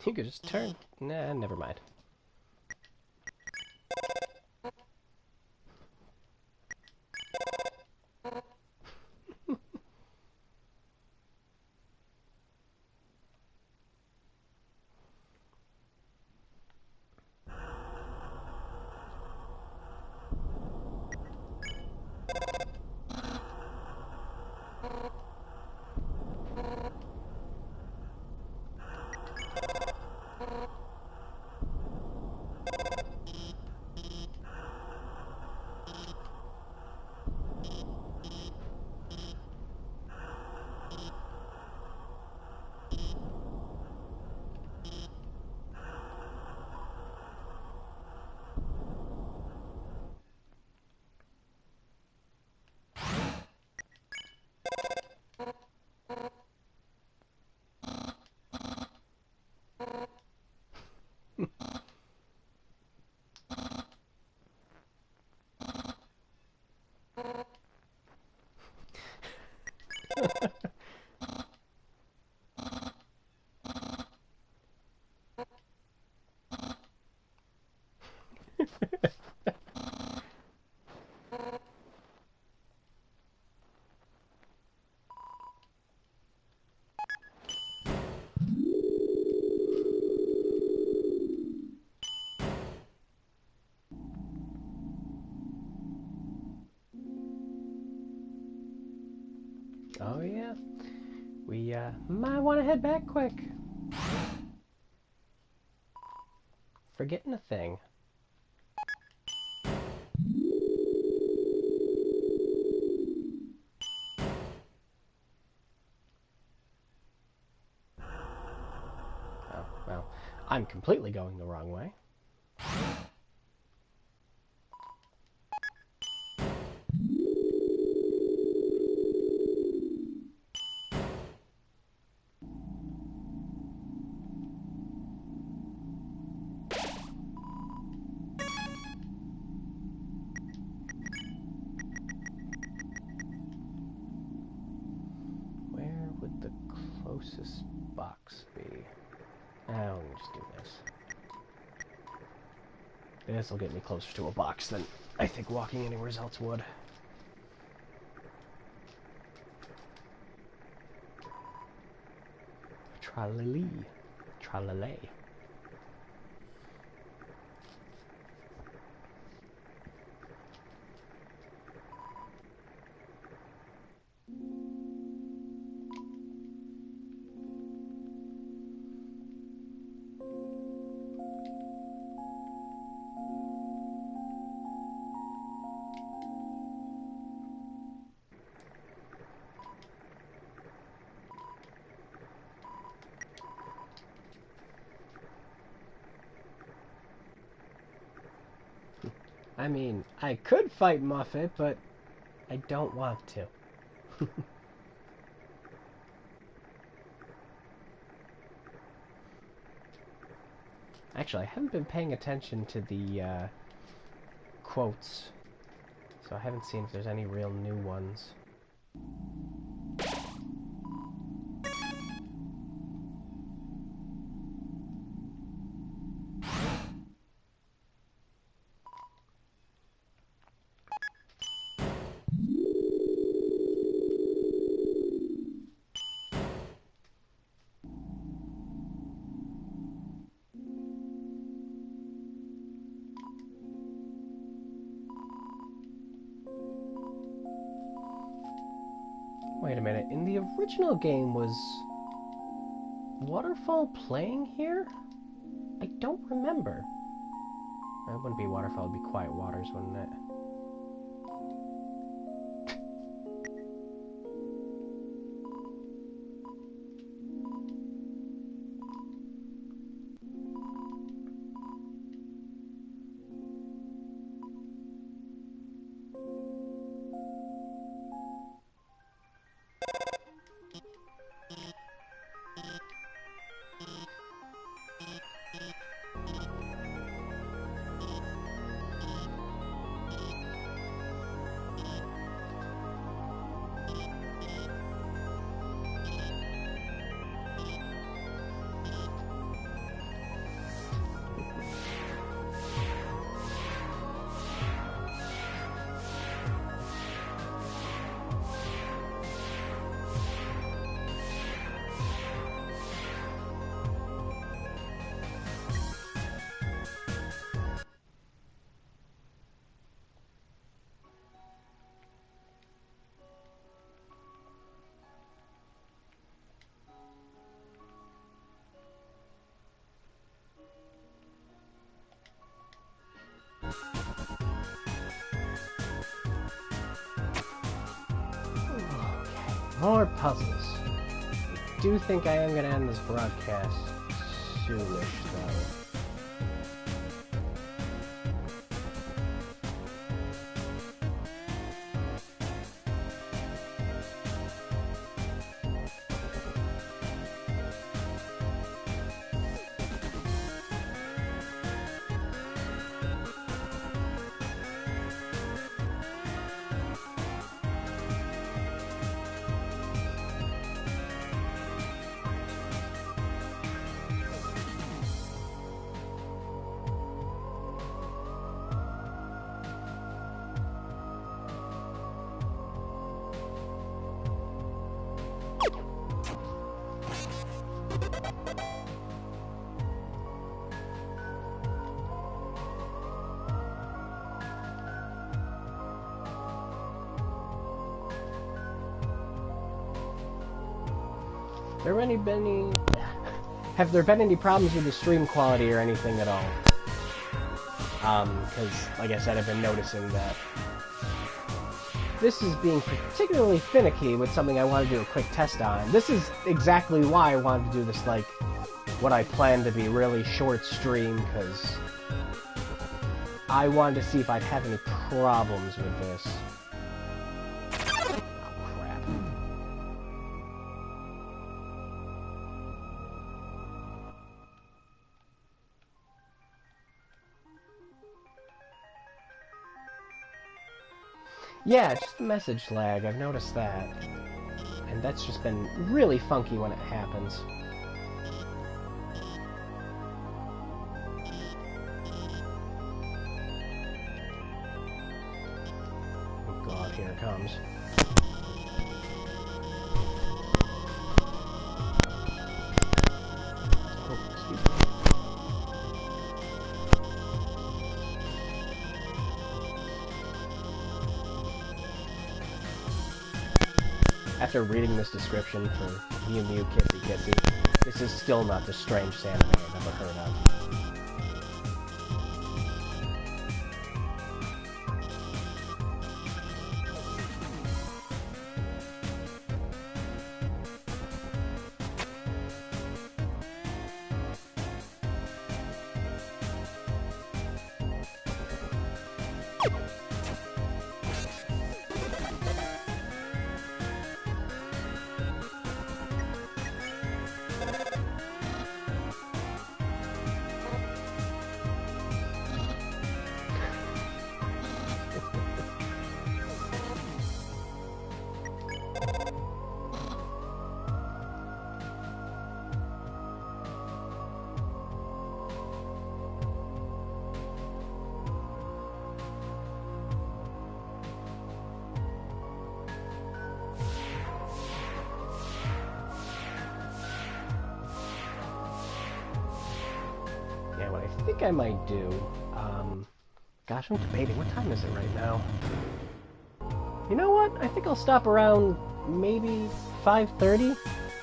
You could just turn. Nah, never mind. Oh yeah, we might want to head back quick. Forgetting a thing. Oh, well, I'm completely going the wrong way. Where would the closest box be? Let me just do this. This will get me closer to a box than I think walking anywhere else would. Tra-la-lee. Tra-la-lay. I mean, I could fight Muffet, but I don't want to. Actually, I haven't been paying attention to the quotes, so I haven't seen if there's any real new ones. Wait a minute, in the original game was Waterfall playing here? I don't remember. It wouldn't be Waterfall, it'd be Quiet Waters, wouldn't it? More puzzles. I do think I am going to end this broadcast soonish, though. Have there been any problems with the stream quality or anything at all? Because, like I said, I've been noticing that this is being particularly finicky with something I want to do a quick test on. This is exactly why I wanted to do this, like, what I planned to be really short stream, because I wanted to see if I'd have any problems with this. Yeah, just the message lag, I've noticed that. And that's just been really funky when it happens. Oh god, here it comes. Oh, excuse me. After reading this description for Mew Mew Kissy Kissy, this is still not the strangest anime I've ever heard of. I think I might do, gosh, I'm debating, what time is it right now? You know what, I think I'll stop around maybe 5:30?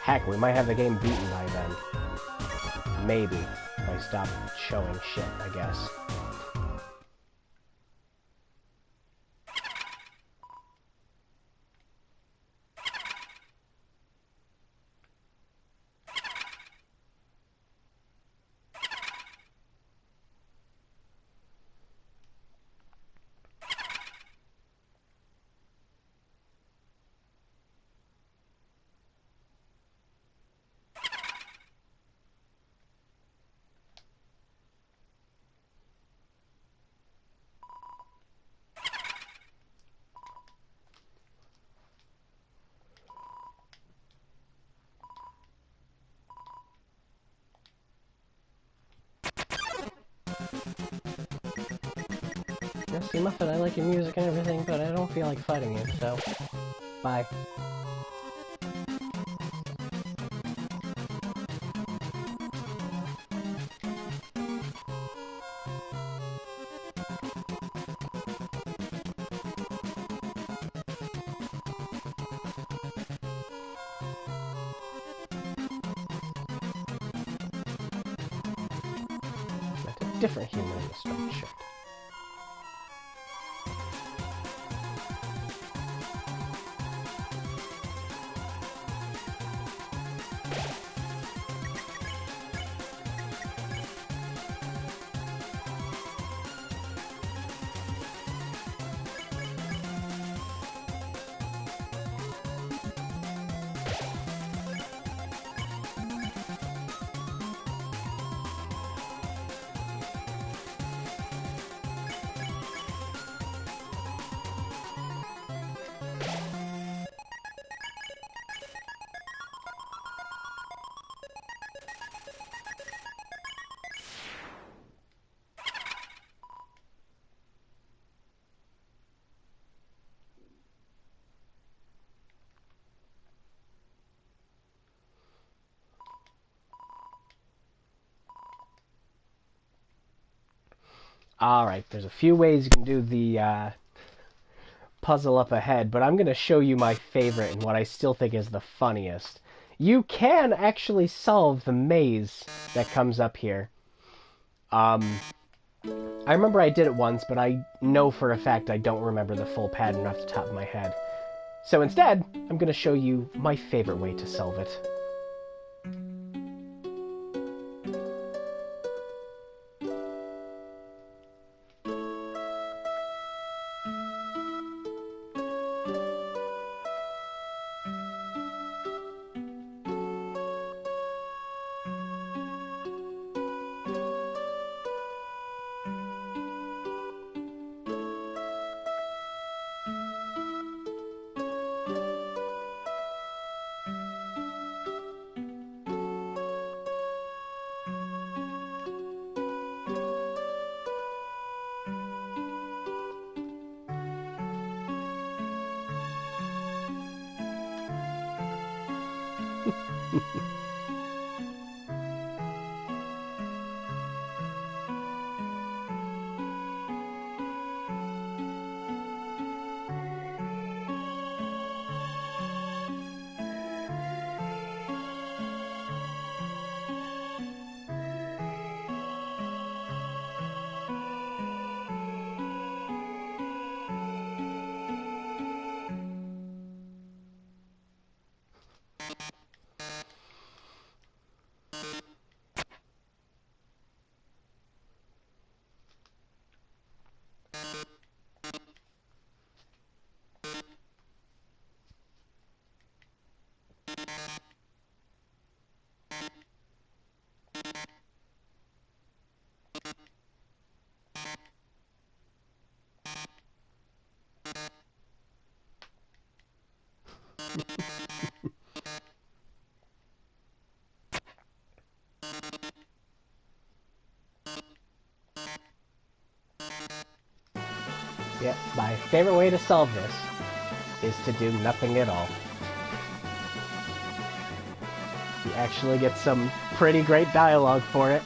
Heck, we might have the game beaten by then. Maybe, if I stop showing shit, I guess. See, Muffet, I like your music and everything, but I don't feel like fighting you, so... Bye. That's a different humor in the striped shirt. Alright, there's a few ways you can do the puzzle up ahead, but I'm going to show you my favorite and what I still think is the funniest. You can actually solve the maze that comes up here. I remember I did it once, but I know for a fact I don't remember the full pattern off the top of my head. So instead, I'm going to show you my favorite way to solve it. Yep, my favorite way to solve this is to do nothing at all. You actually get some pretty great dialogue for it.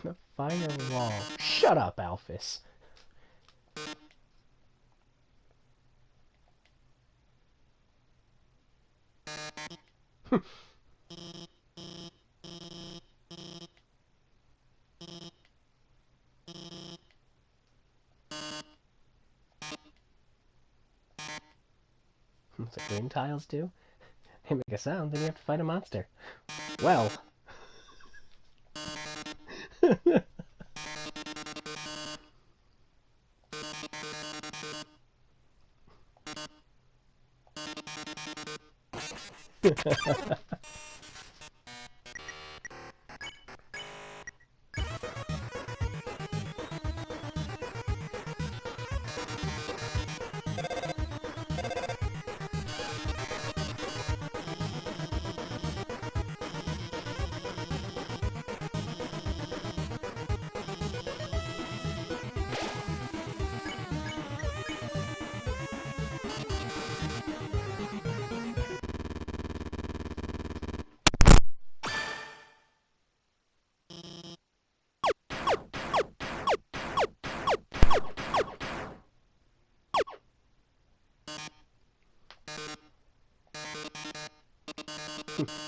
The fire wall. Shut up, Alphys. What's the green tiles do? They make a sound, then you have to fight a monster. Well.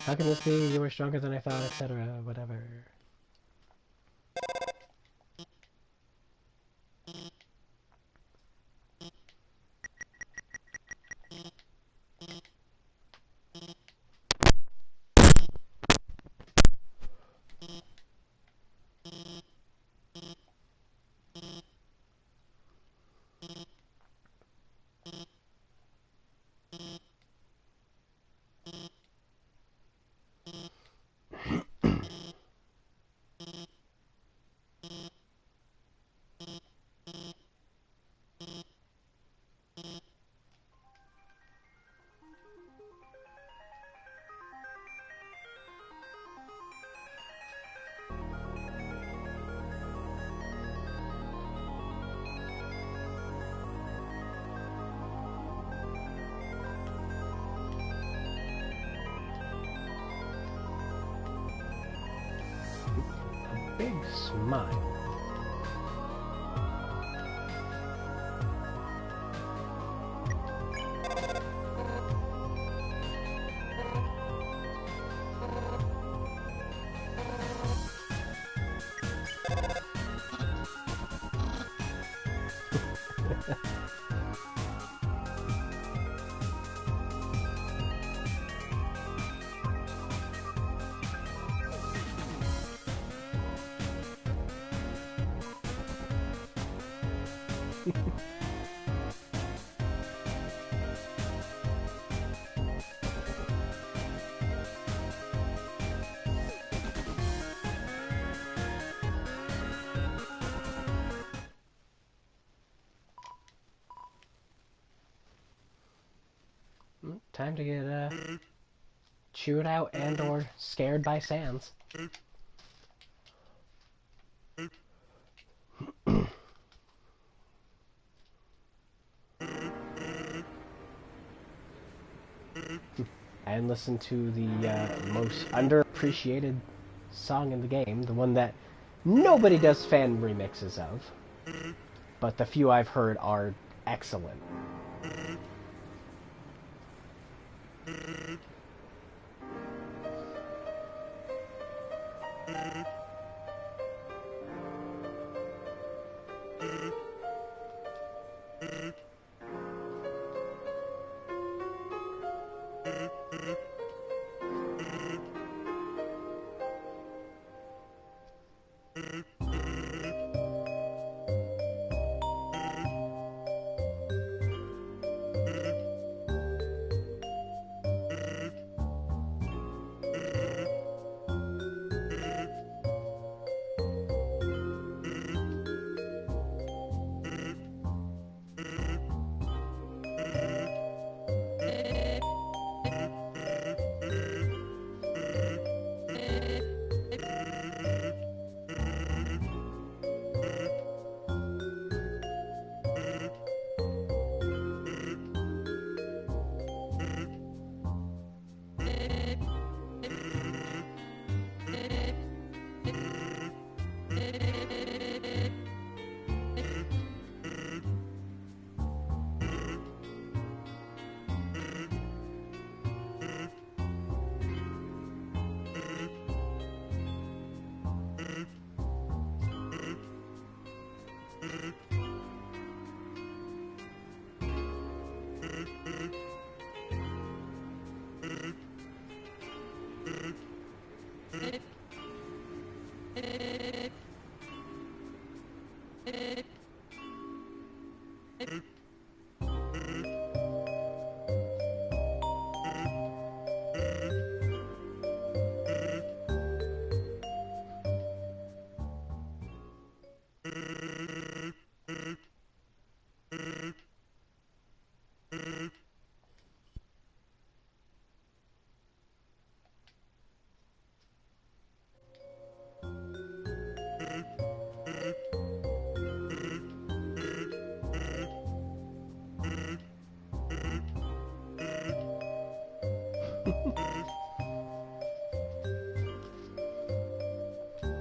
How can this be? You were stronger than I thought, etc. Whatever. big smile. Time to get chewed out and or scared by Sans. And listen to the most underappreciated song in the game, the one that nobody does fan remixes of, but the few I've heard are excellent.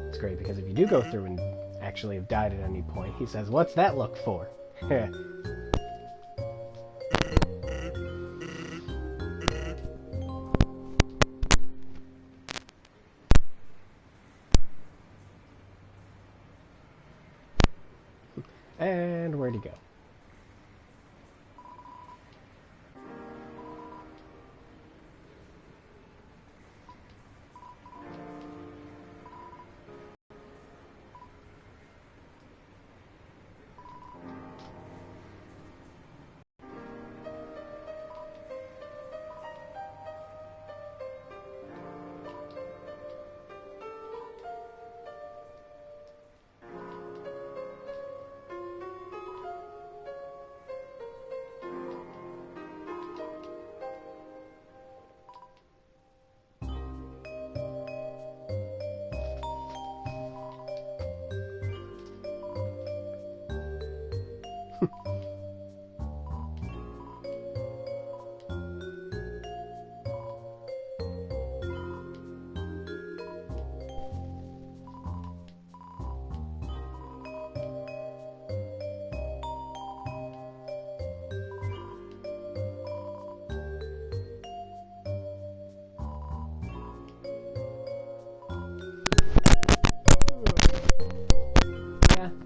It's great because if you do go through and actually have died at any point, he says, "What's that look for?" And where'd he go?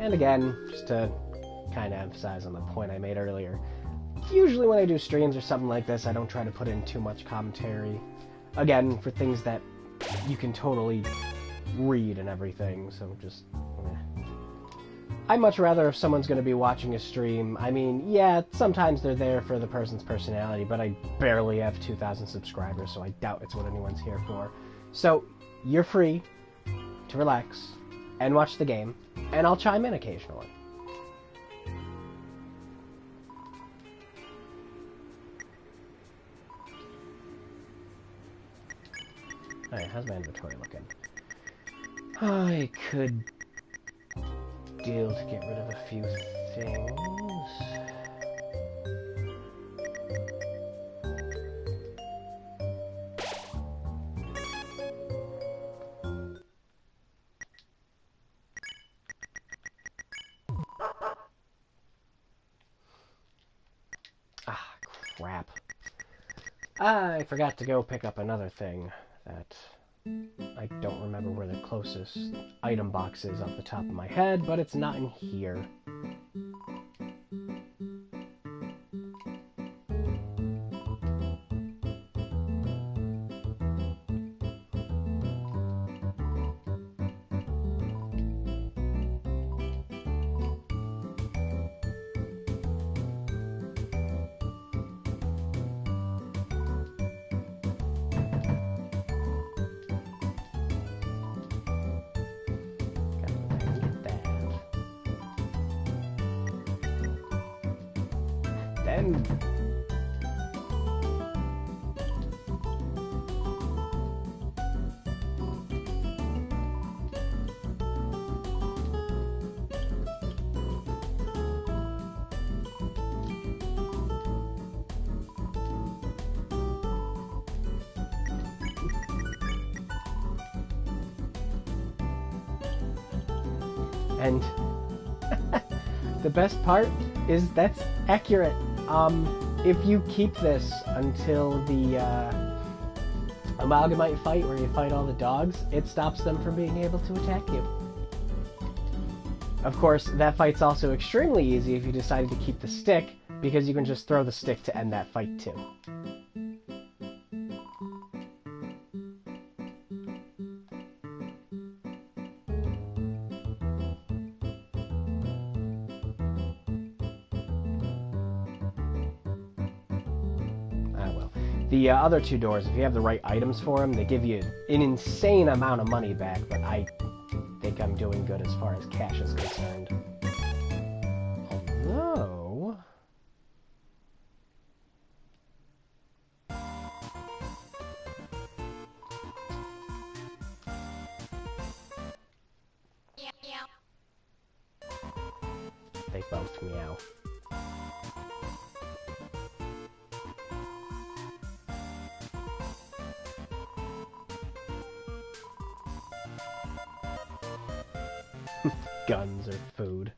And again, just to kind of emphasize on the point I made earlier, usually when I do streams or something like this, I don't try to put in too much commentary. Again, for things that you can totally read and everything, so just... I'd much rather if someone's going to be watching a stream, I mean, yeah, sometimes they're there for the person's personality, but I barely have 2,000 subscribers, so I doubt it's what anyone's here for. So, you're free to relax and watch the game, and I'll chime in occasionally. Alright, how's my inventory looking? I could deal to get rid of a few things. Ah, crap. I forgot to go pick up another thing that I don't remember where the closest item box is off the top of my head, but it's not in here. Then... And the best part is that's accurate. If you keep this until the amalgamite fight where you fight all the dogs, it stops them from being able to attack you. Of course, that fight's also extremely easy if you decided to keep the stick, because you can just throw the stick to end that fight too. The other two doors, if you have the right items for them, they give you an insane amount of money back, but I think I'm doing good as far as cash is concerned. Although... They both meow. Guns or food.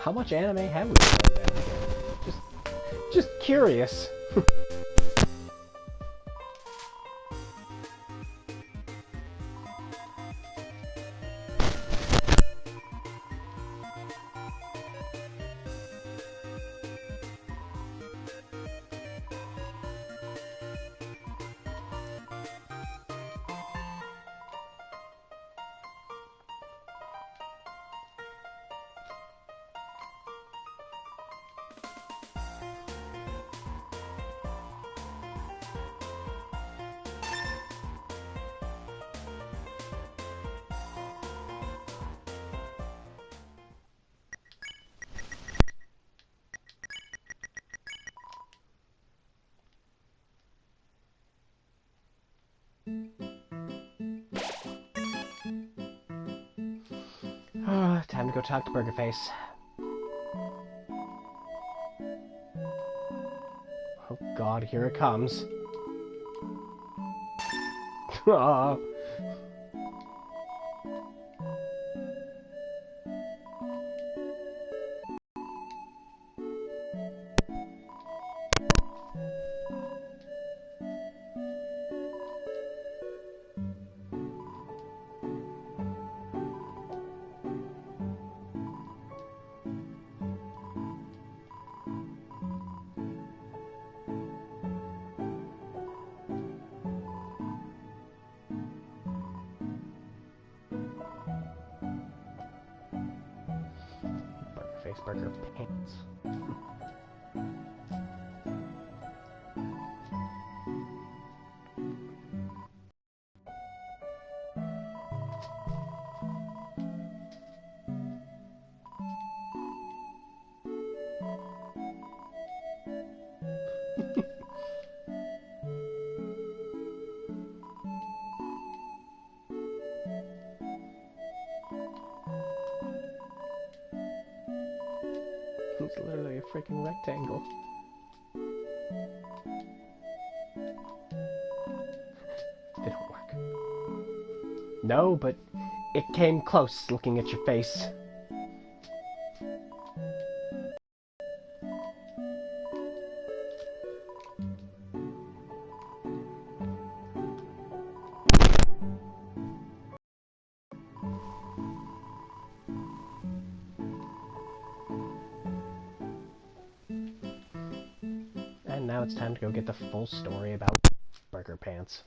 How much anime have we played down here? Just curious. Time to go talk to Burgerface. Oh god, here it comes. Aw. Burgerface, burger pants. It's literally a freaking rectangle. Didn't work. No, but it came close looking at your face. And now it's time to go get the full story about Burger Pants.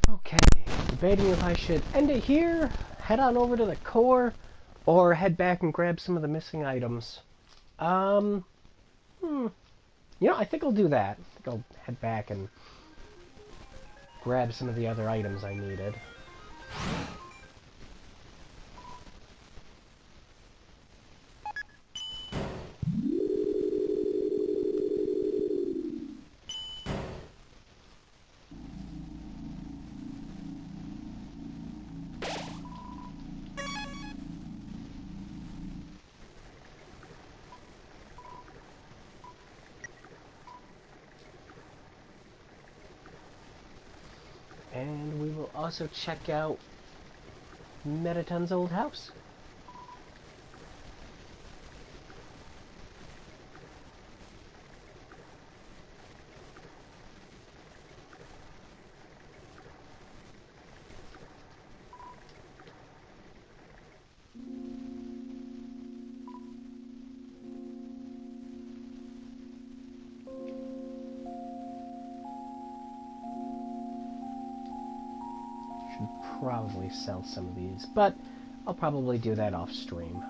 Okay, debating if I should end it here, head on over to the core, or head back and grab some of the missing items. You know, I think I'll do that. I think I'll head back and grab some of the other items I needed. And we will also check out Metaton's old house. probably sell some of these, but I'll probably do that off stream.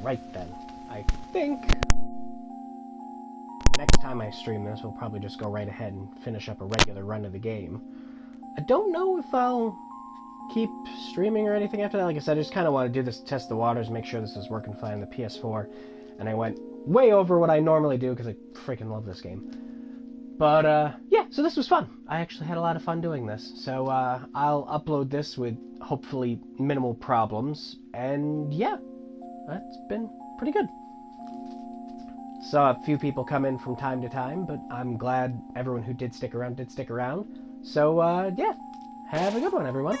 Right then. I think next time I stream this, we'll probably just go right ahead and finish up a regular run of the game. I don't know if I'll keep streaming or anything after that. Like I said, I just kind of want to do this, test the waters, make sure this is working fine on the PS4. And I went way over what I normally do because I freaking love this game. But, yeah, so this was fun. I actually had a lot of fun doing this. So, I'll upload this with hopefully minimal problems. And, yeah, that's been pretty good. Saw a few people come in from time to time, but I'm glad everyone who did stick around did stick around. So, yeah, have a good one, everyone.